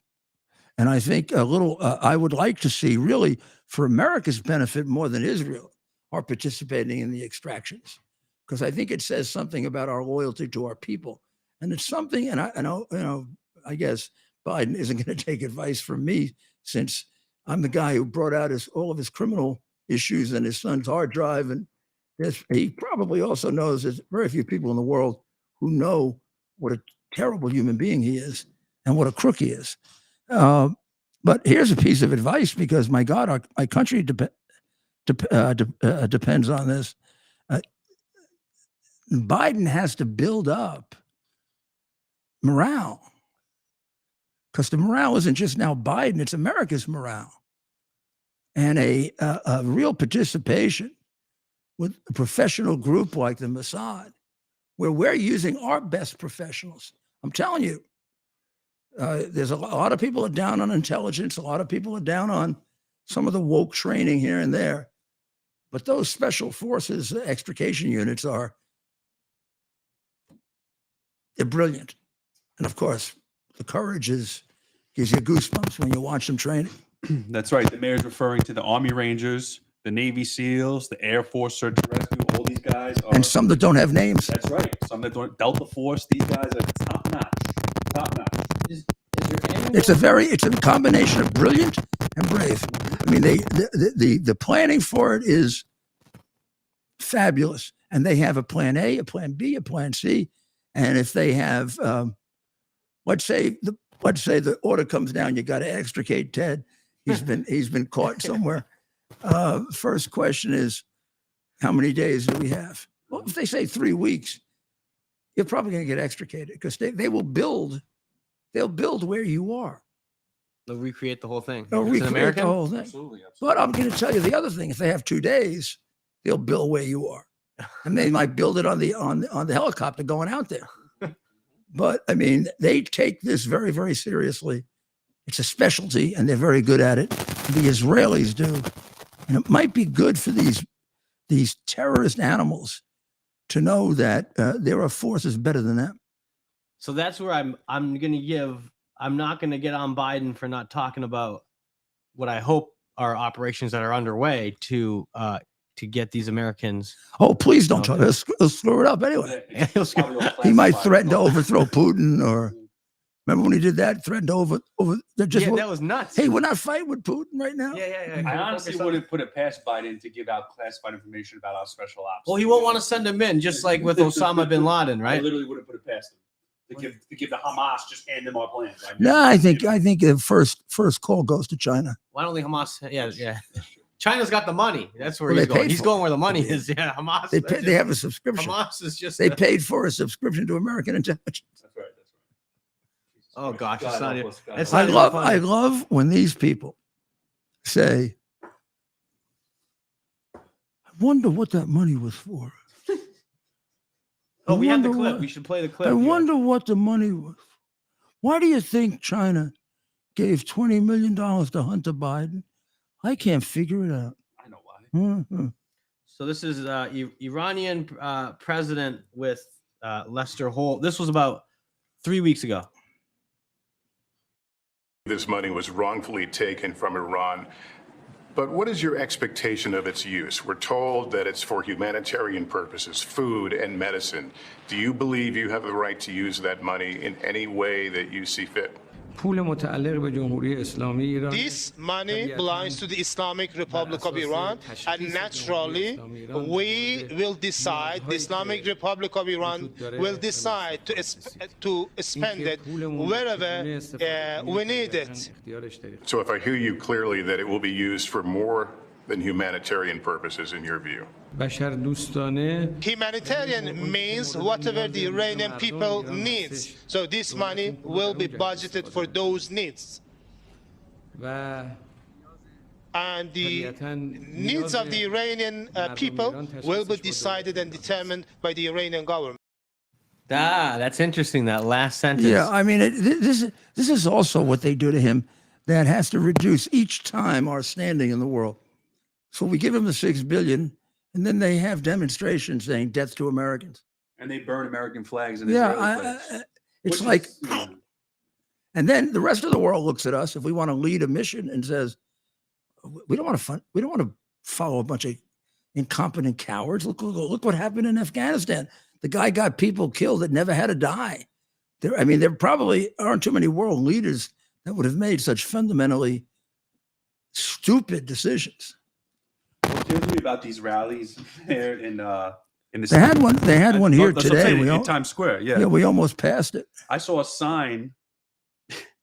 and I think a little. I would like to see, really, for America's benefit more than Israel, are participating in the extractions, because I think it says something about our loyalty to our people, and it's something. And I know, I guess Biden isn't going to take advice from me, since I'm the guy who brought out all of his criminal issues and his son's hard drive, and he probably also knows there's very few people in the world who know what a terrible human being he is and what a crook he is. But here's a piece of advice, because my God, my country depends on this. Biden has to build up morale, because the morale isn't just now Biden; it's America's morale, and a real participation with a professional group like the Mossad, where we're using our best professionals. I'm telling you, there's a lot of people are down on intelligence. A lot of people are down on some of the woke training here and there. But those special forces extrication units they're brilliant. And of course, the courage gives you goosebumps when you watch them training. That's right. The mayor's referring to the Army Rangers, the Navy SEALs, the Air Force Search and Rescue. All these guys are, And some that don't have names. That's right. Some that don't. Delta Force. These guys are top notch. Top notch. Is there any It's a combination of brilliant and brave. I mean, the planning for it is fabulous, and they have a plan A, a plan B, a plan C, and if they have, let's say the order comes down, you got to extricate Ted. He's been caught somewhere. First question is, how many days do we have? Well, if they say 3 weeks, you're probably going to get extricated, because they will build. They'll build where you are. They'll recreate the whole thing. They'll It's an recreate American? the whole thing. Absolutely. But I'm going to tell you the other thing: if they have 2 days, they'll build where you are, and they might build it on the helicopter going out there. But I mean, they take this very, very seriously. It's a specialty, and they're very good at it. The Israelis do, and it might be good for these terrorist animals to know that there are forces better than them. So that's where I'm not going to get on Biden for not talking about what I hope are operations that are underway to get these Americans. Oh, please don't try to screw it up anyway. He might threaten to overthrow Putin, or remember when he did that? Threatened to over that was nuts. Hey, we're not fighting with Putin right now. Yeah. I honestly wouldn't put it past Biden to give out classified information about our special ops. Well, he won't want to send them in, just like with Osama bin Laden, I right? literally wouldn't put it past him to give the Hamas, just hand them our plans. No, I think the first call goes to China. Why don't the Hamas? Yeah. China's got the money. That's where Well, he's they going. paid He's for going where the money is. Yeah, Hamas. They have a subscription. Hamas is just. They paid for a subscription to American intelligence. That's right. Oh gosh, it's not even. It's I not even funny. love when these people say, "I wonder what that money was for." Oh, we have the wonder clip. what- We should play the clip. I here. wonder what the money was. Why do you think China gave $20 million to Hunter Biden? I can't figure it out. I know why. Mhm. So this is Iranian president with Lester Holt. This was about 3 weeks ago. This money was wrongfully taken from Iran. But what is your expectation of its use? We're told that it's for humanitarian purposes, food and medicine. Do you believe you have the right to use that money in any way that you see fit? This money belongs to the Islamic Republic of Iran, and naturally, we will decide, the Islamic Republic of Iran will decide to spend it wherever we need it. So if I hear you clearly, that it will be used for more than humanitarian purposes in your view. Humanitarian means whatever the Iranian people needs. So this money will be budgeted for those needs. And the needs of the Iranian people will be decided and determined by the Iranian government. That's interesting. That last sentence. Yeah, I mean, this is also what they do to him that has to reduce each time our standing in the world. So we give him the $6 billion, and then they have demonstrations saying "Death to Americans." And they burn American flags and Yeah, Israeli flags. it's Which like, is, and then the rest of the world looks at us if we want to lead a mission and says, "We don't want to follow a bunch of incompetent cowards. Look what happened in Afghanistan. The guy got people killed that never had to die. There probably aren't too many world leaders that would have made such fundamentally stupid decisions. What kills me about these rallies there in the They had one. They had one here that's what I'm today. saying, in Times Square. Yeah, we almost passed it. I saw a sign.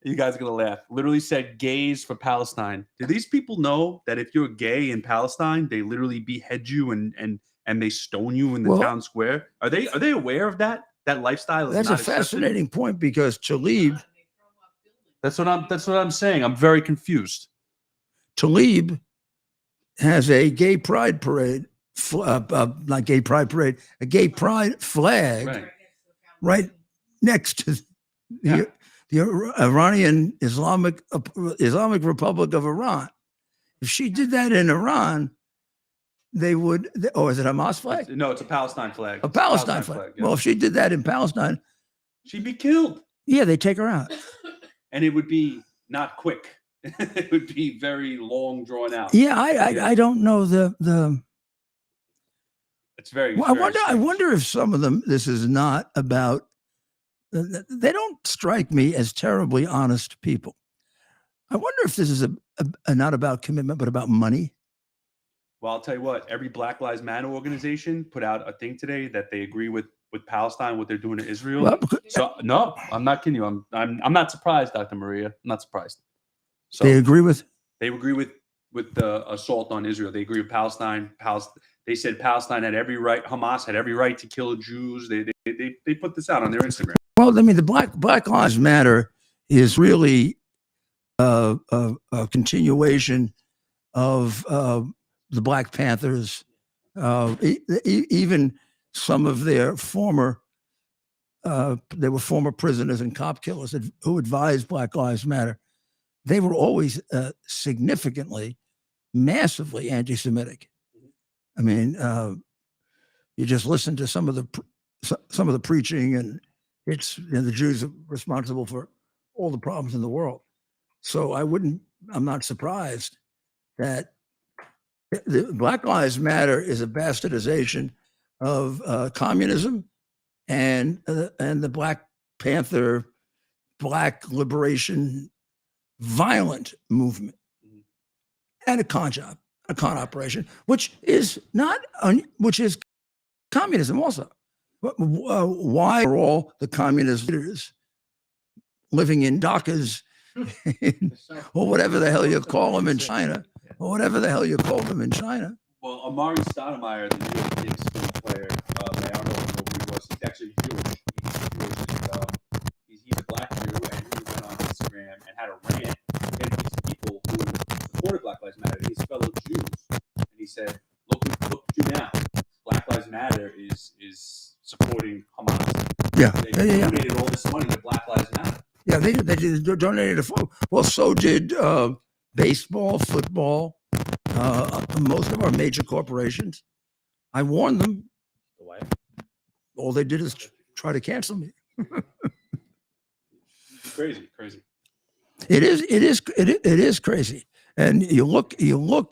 You guys are gonna laugh. Literally said "gays for Palestine." Do these people know that if you're gay in Palestine, they literally behead you and they stone you in the town square? Are they aware of that? That lifestyle is That's not a fascinating point because Talib. That's what I'm saying. I'm very confused. Talib has a gay pride parade, not gay pride parade, a gay pride flag right next to the Iranian Islamic Republic of Iran. If she did that in Iran, they would. Oh, is it a Hamas flag? No, it's a Palestine flag. A Palestine flag. Yeah. Well, if she did that in Palestine, she'd be killed. Yeah, they take her out, and it would be not quick. It would be very long, drawn out. Yeah, I don't know the. It's very. Well, I wonder if some of them. This is not about. They don't strike me as terribly honest people. I wonder if this is a not about commitment, but about money. Well, I'll tell you what. Every Black Lives Matter organization put out a thing today that they agree with Palestine, what they're doing to Israel. Well, so no, I'm not kidding you. I'm not surprised, Dr. Maria. I'm not surprised. So they agree with. They agree with the assault on Israel. They agree with Palestine. They said Palestine had every right. Hamas had every right to kill Jews. They put this out on their Instagram. Well, I mean, the Black Lives Matter is really a continuation of the Black Panthers. Even some of their former prisoners and cop killers who advised Black Lives Matter. They were always significantly, massively anti-Semitic. I mean, you just listen to some of the preaching, and the Jews are responsible for all the problems in the world. So I'm not surprised that the Black Lives Matter is a bastardization of communism and the Black Panther, Black liberation, violent movement, and a con operation, which is communism also. Why are all the communist leaders living in Dhaka's or whatever the hell you call them in China, or whatever the hell you call them in China? Well, Amari Stoudemire, the New York Knicks player, I don't know who he was. He's actually Jewish. He's a black Jew, and he went on Instagram and had a rant against these people who supported Black Lives Matter, his fellow Jews. And he said, look you now. Black Lives Matter is supporting Hamas. Yeah. They donated all this money to Black Lives Matter. Yeah, they donated well, so did baseball, football, most of our major corporations. I warned them. All they did is try to cancel me. Crazy. It is crazy. And you look.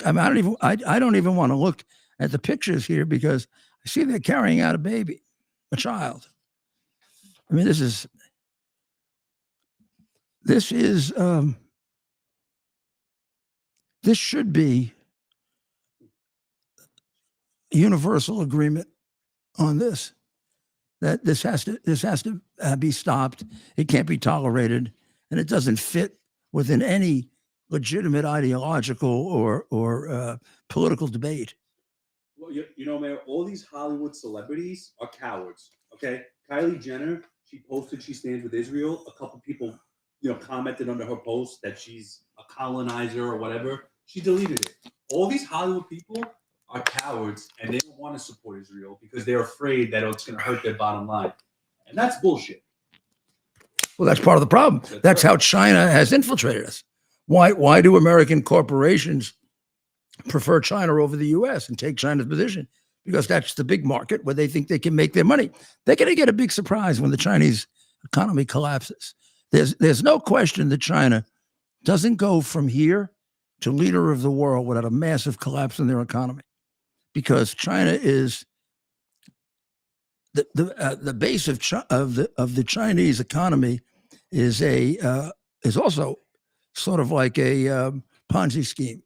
I mean, I don't even want to look at the pictures here because I see they're carrying out a child. I mean, this is this should be universal agreement on this. That this has to be stopped. It can't be tolerated, and it doesn't fit within any legitimate ideological or political debate. Well, Mayor, all these Hollywood celebrities are cowards. Okay, Kylie Jenner, she posted she stands with Israel. A couple people, commented under her post that she's a colonizer or whatever. She deleted it. All these Hollywood people are cowards, and they don't want to support Israel because they're afraid that it's going to hurt their bottom line. And that's bullshit. Well, that's part of the problem. That's how China has infiltrated us. Why do American corporations prefer China over the U.S. and take China's position? Because that's the big market where they think they can make their money. They're going to get a big surprise when the Chinese economy collapses. There's no question that China doesn't go from here to leader of the world without a massive collapse in their economy, because China is the base of the Chinese economy is also sort of like a Ponzi scheme.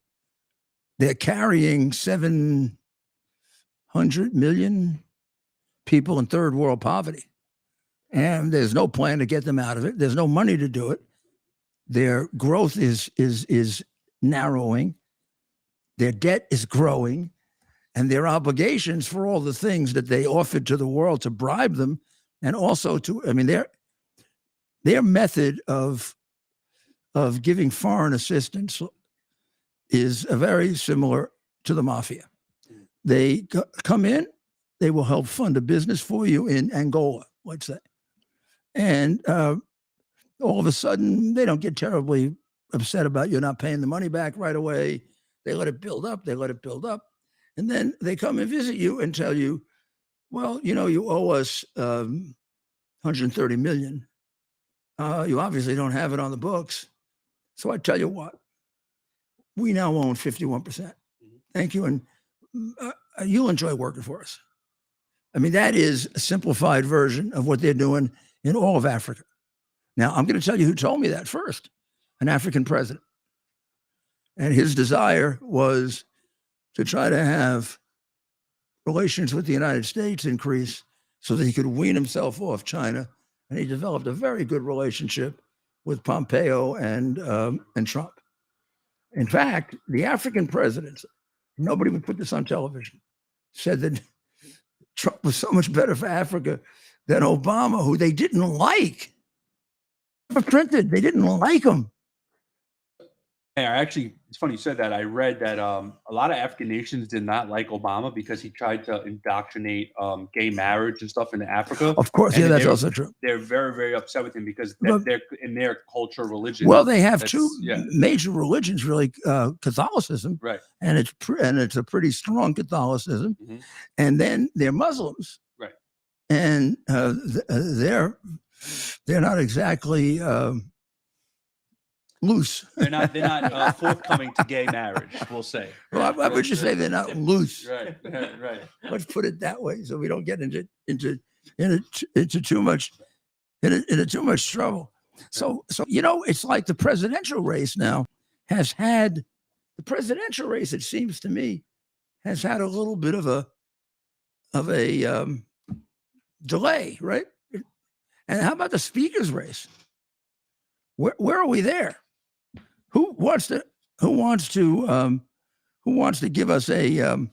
They're carrying 700 million people in third world poverty, and there's no plan to get them out of it. There's no money to do it. Their growth is narrowing. Their debt is growing, and their obligations for all the things that they offered to the world to bribe them, and also their method of giving foreign assistance is very similar to the mafia. They come in, they will help fund a business for you in Angola, let's say, and all of a sudden they don't get terribly upset about you not paying the money back right away. They let it build up. And then they come and visit you and tell you, well, you owe us 130 million. You obviously don't have it on the books. So I tell you what, we now own 51%. Thank you. And you'll enjoy working for us. I mean, that is a simplified version of what they're doing in all of Africa. Now, I'm going to tell you who told me that first, an African president. And his desire was to try to have relations with the United States increase so that he could wean himself off China. And he developed a very good relationship with Pompeo and Trump. In fact, the African presidents, nobody would put this on television, said that Trump was so much better for Africa than Obama, who they didn't like. Printed, they didn't like him. Hey, it's funny you said that. I read that a lot of African nations did not like Obama because he tried to indoctrinate gay marriage and stuff into Africa. Of course, and that's also true. They're very, very upset with him because they're in their culture, religion. Well, they have two major religions, really, Catholicism, right, and it's a pretty strong Catholicism, and then they're Muslims, right, and they're not exactly loose. They're not forthcoming to gay marriage, we'll say. Well, why would you say they're not loose? Right. Let's put it that way, so we don't get into too much trouble. So it's like the presidential race now it seems to me, has had a little bit of a delay, right? And how about the speaker's race? Where are we there? Who wants to give us a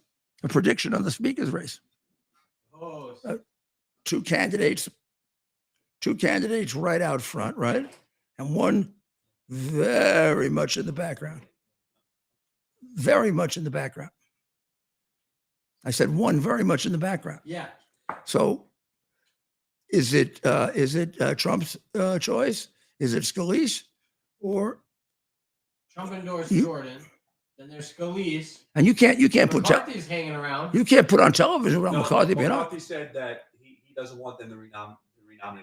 prediction on the speaker's race? Two candidates right out front, right? And one very much in the background. Very much in the background. I said one very much in the background. Yeah. So is it Trump's choice? Is it Scalise or Trump endorsed Jordan? Then there's Scalise. And you can't put McCarthy's hanging around. You can't put on television without McCarthy being on. McCarthy said that he doesn't want them to renominate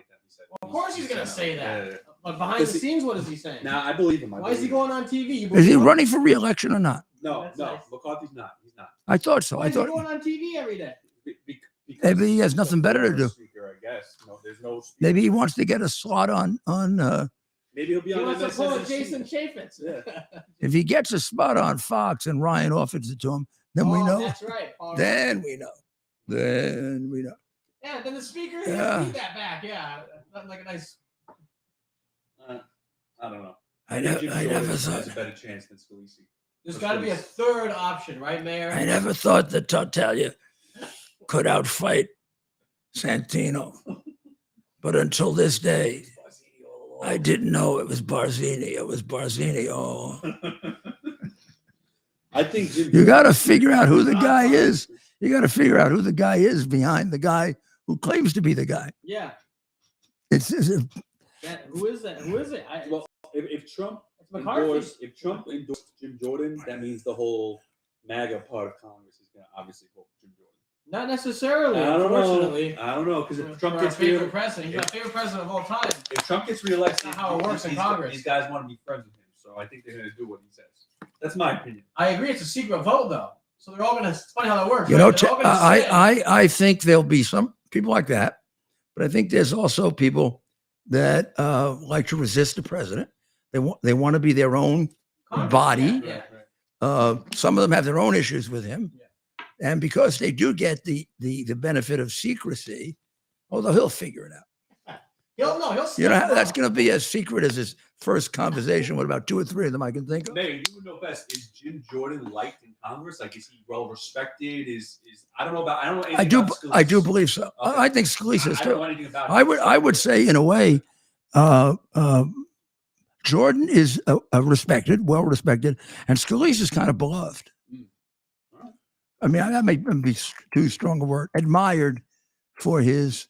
them. He said, well, of course he's going to say that. Yeah. But behind the scenes, what is he saying? Now I believe him. Why is he going on TV? Is he running for re-election or not? No, McCarthy's not. He's not. I thought so. Why is he going on TV every day? Maybe he has nothing better to do. Speaker, I guess. No, there's no speaker. Maybe he wants to get a slot on. Maybe he'll be on. He wants to pull Jason Chaffetz. Yeah. If he gets a spot on Fox and Ryan offers it to him, then we know. That's right. Then we know. Yeah, then the speaker has that back. Yeah, like a nice. I don't know. I never thought. Has a better chance than Scalise. There's got to be a third option, right, Mayor? I never thought that Tartaglia could outfight Santino, but until this day, I didn't know it was Barzini. It was Barzini. Oh, I think you got to figure out who the guy is. You got to figure out who the guy is behind the guy who claims to be the guy. Yeah. It's Who is that? Who is it? Well, if Trump It's McCarthy. endorsed Jim Jordan, that means the whole MAGA part of Congress is going to obviously vote for Jim Jordan. Not necessarily. I don't Unfortunately, know because if Trump our gets favorite president, he's my favorite president of all time. if Trump gets reelected, That's not how it works in Congress. These guys want to be friends with him, so I think they're going to do what he says. That's my opinion. I agree. It's a secret vote, though. So they're all going to. It's funny how that works. you right? know, They're all gonna say, I think there'll be some people like that, but I think there's also people that like to resist the president. They want to be their own body. Yeah. Some of them have their own issues with him, and because they do get the benefit of secrecy, although he'll figure it out. He'll You know, that's going to be as secret as his first conversation with about 2 or 3 of them I can think of. Mayor, you would know best. Is Jim Jordan liked in Congress? Like, is he well respected? Is I don't know anything I do about Scalise. I do believe so. Okay. I think Scalise is I don't too. know anything about I would say in a way, Jordan is respected, well respected, and Scalise is kind of beloved. I mean, that may be too strong a word. Admired for his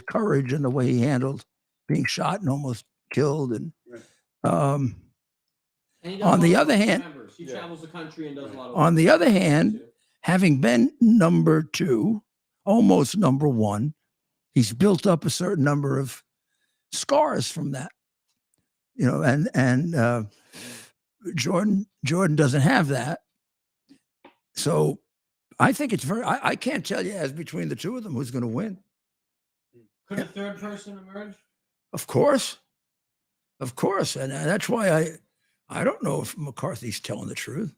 courage and the way he handled being shot and almost killed. And And he does on the a lot other of hand, members. He travels the country and does a lot of. on the work. other hand, having been number 2, almost number 1, he's built up a certain number of scars from that. You know, and Jordan doesn't have that. So I think it's I can't tell you as between the 2 of them who's going to win. Could a third person emerge? Of course. And that's why I don't know if McCarthy's telling the truth.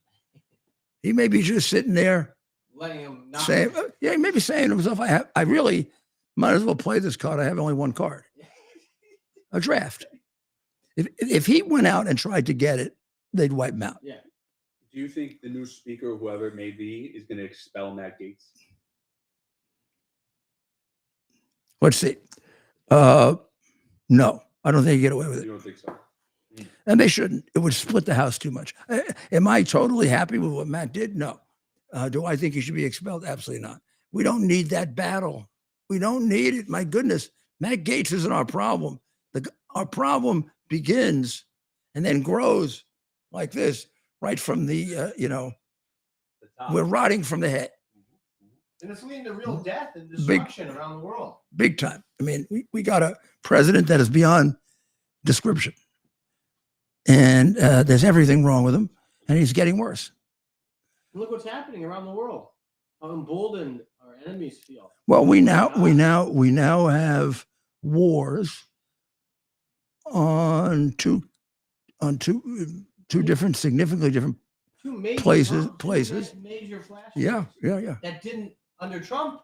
He may be just sitting there Letting him not. saying, he may be saying to himself, I really might as well play this card. I have only one card, a draft. If he went out and tried to get it, they'd wipe him out. Yeah. Do you think the new speaker, whoever it may be, is going to expel Matt Gaetz? Let's see. No, I don't think you get away with You it. don't think so? And they shouldn't. It would split the house too much. Am I totally happy with what Matt did? No. Do I think he should be expelled? Absolutely not. We don't need that battle. We don't need it. My goodness. Matt Gaetz isn't our problem. Our problem begins and then grows like this, right from the, we're rotting from the head. And it's leading to real death and destruction around the world. Big time. I mean, we got a president that is beyond description. And there's everything wrong with him, and he's getting worse. Look what's happening around the world. How emboldened our enemies feel. Well, we now have wars on two different, significantly different. Two major places. Major flashes. Yeah. That didn't under Trump.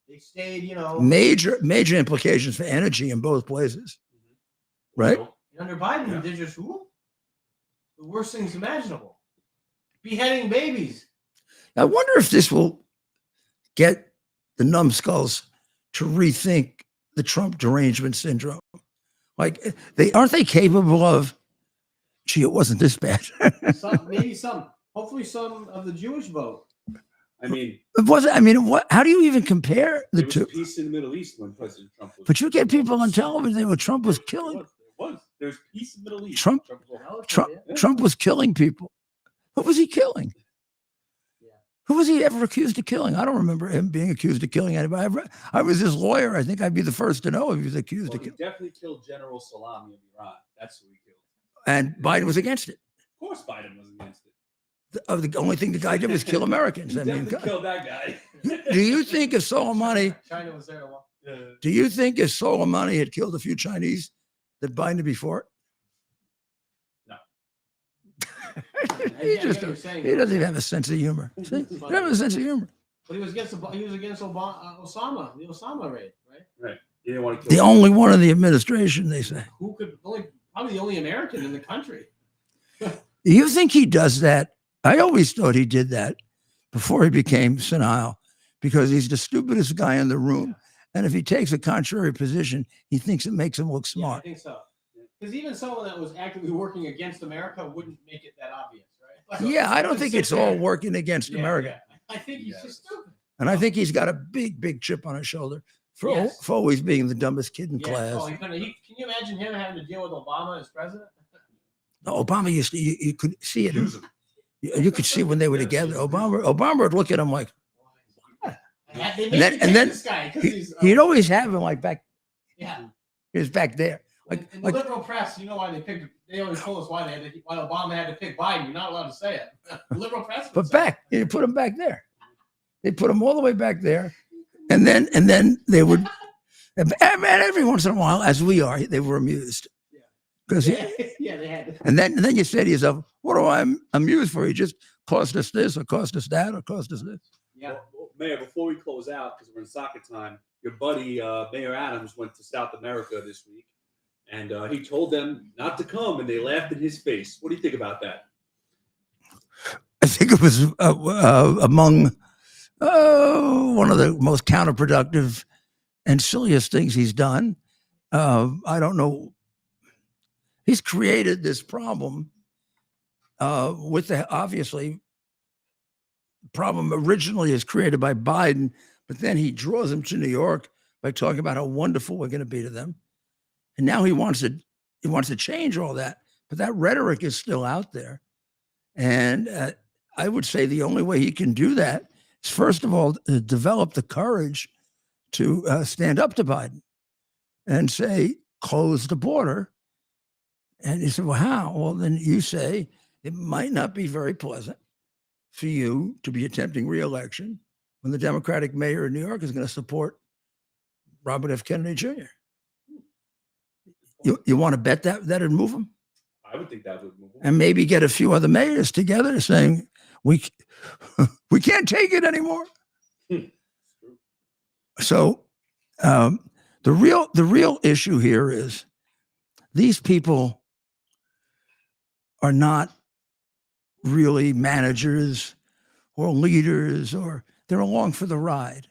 They stayed, Major implications for energy in both places, right? Under Biden, they just the worst things imaginable. Beheading babies. I wonder if this will get the numbskulls to rethink the Trump derangement syndrome. Like, aren't they capable of? Gee, it wasn't this bad. Hopefully, some of the Jewish vote. I mean, It wasn't. I mean, how do you even compare the there was two? peace in the Middle East when President Trump was. But you get people on television where Trump was killing. It was. There's peace in the Middle East. Trump was killing people. Who was he killing? Who was he ever accused of killing? I don't remember him being accused of killing anybody. I was his lawyer. I think I'd be the first to know if he was accused of He killing. definitely killed General Salami of Iran. That's who he killed. And Biden was against it. Of course, Biden was against it. The only thing the guy did was kill Americans. He I mean, definitely killed that guy. do you think if Soleimani? China was there a while. Do you think if Soleimani had killed a few Chinese, that Biden would be for it? No. he doesn't even have a sense of humor. See? He doesn't have a sense of humor. But he was against Osama, the Osama raid, right? Right. He didn't want to kill The only one in the administration, they say. Who could probably the only American in the country. You think he does that? I always thought he did that before he became senile, because he's the stupidest guy in the room. And if he takes a contrary position, he thinks it makes him look Yeah, I smart. think so. Because even someone that was actively working against America wouldn't make it that obvious, right? Yeah, I don't think it's all working against America. Yeah. I think he's just stupid. And I think he's got a big chip on his shoulder Yes. for always being the dumbest kid in Yeah. class. Oh, can you imagine him having to deal with Obama as president? No, Obama used to, you could see it. You could see when they were together. Obama would look at him like, They And then- made and then this guy because he's he'd always have him like back, yeah. he was back there. Like, In the like liberal press, you know why they picked? They always told us why Obama had to pick Biden. You're not allowed to say it. The liberal press. would but say back, you put him back there. They put him all the way back there. And then they would, and every once in a while, as we are, they were amused. Because it. Yeah, they had. To. and then you say to yourself, what do I amuse for? He just cost us this or cost us that or cost us this. Yeah. Well, Mayor, before we close out, because we're in soccer time, your buddy Mayor Adams went to South America this week, and he told them not to come, and they laughed in his face. What do you think about that? I think it was among one of the most counterproductive and silliest things he's done. I don't know. He's created this problem with the obviously problem originally is created by Biden, but then he draws them to New York by talking about how wonderful we're going to be to them, and now he wants to change all that. But that rhetoric is still out there, and I would say the only way he can do that is, first of all, develop the courage to stand up to Biden and say, close the border. And he said, well, how? Well, then you say it might not be very pleasant for you to be attempting re-election when the Democratic mayor of New York is going to support Robert F. Kennedy Jr. You want to bet that'd move him? I would think that would move him. And maybe get a few other mayors together saying, we can't take it anymore. So the real issue here is these people are not really managers or leaders, or they're along for the ride.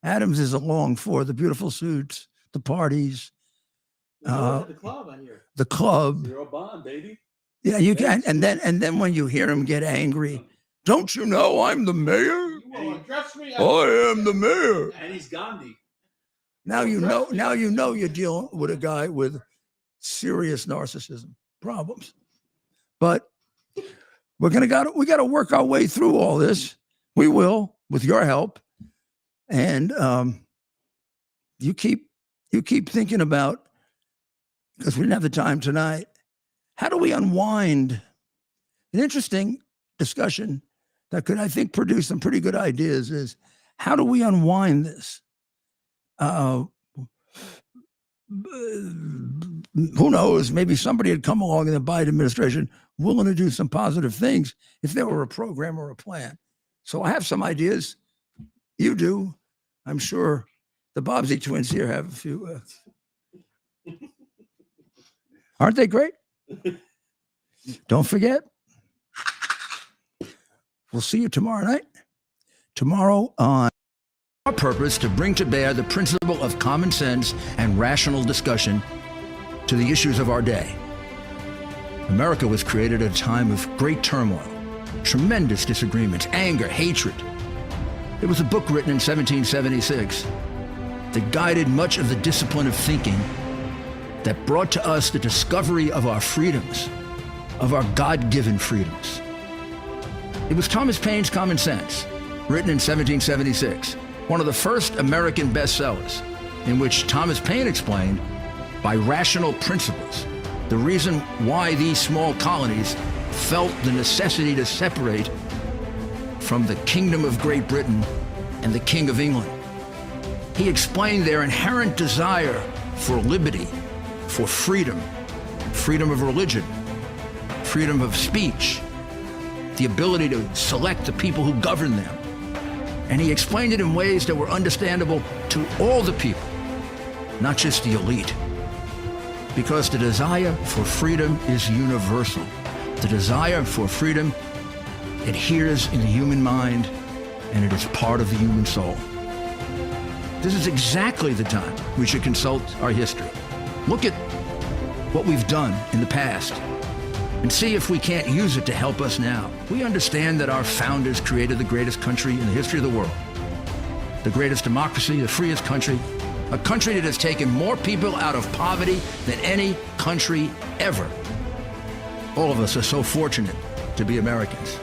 Adams is along for the beautiful suits, the parties, the club on here. the club. Zero bond, baby. Yeah, you can. And then when you hear him get angry, don't you know I'm the mayor? You will address me. I am the mayor. And he's Gandhi. Now you know you're dealing with a guy with serious narcissism problems. But we got to work our way through all this. We will, with your help. And you keep thinking about, because we didn't have the time tonight, how do we unwind an interesting discussion that could, I think, produce some pretty good ideas is, how do we unwind this? Who knows? Maybe somebody had come along in the Biden administration willing to do some positive things if there were a program or a plan. So I have some ideas. You do. I'm sure the Bobbsey twins here have a few. Aren't they great? Don't forget. We'll see you tomorrow night. Tomorrow on our purpose to bring to bear the principle of common sense and rational discussion to the issues of our day. America was created at a time of great turmoil, tremendous disagreements, anger, hatred. There was a book written in 1776 that guided much of the discipline of thinking that brought to us the discovery of our freedoms, of our God-given freedoms. It was Thomas Paine's Common Sense, written in 1776, one of the first American bestsellers, in which Thomas Paine explained, by rational principles, the reason why these small colonies felt the necessity to separate from the Kingdom of Great Britain and the King of England. He explained their inherent desire for liberty, for freedom, freedom of religion, freedom of speech, the ability to select the people who govern them. And he explained it in ways that were understandable to all the people, not just the elite. Because the desire for freedom is universal. The desire for freedom adheres in the human mind, and it is part of the human soul. This is exactly the time we should consult our history. Look at what we've done in the past and see if we can't use it to help us now. We understand that our founders created the greatest country in the history of the world, the greatest democracy, the freest country, a country that has taken more people out of poverty than any country ever. All of us are so fortunate to be Americans.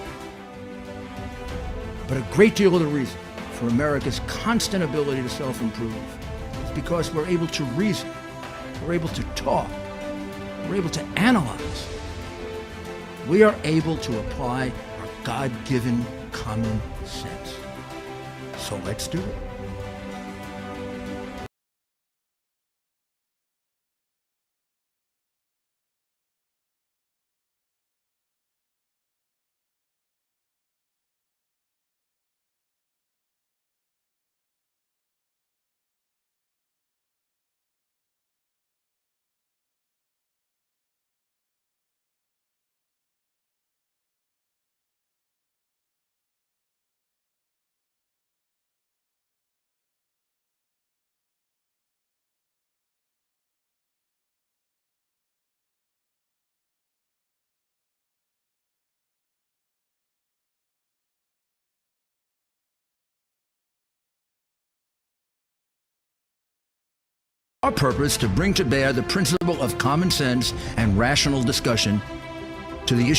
But a great deal of the reason for America's constant ability to self-improve is because we're able to reason, we're able to talk, we're able to analyze. We are able to apply our God-given common sense. So let's do it. Our purpose to bring to bear the principle of common sense and rational discussion to the issue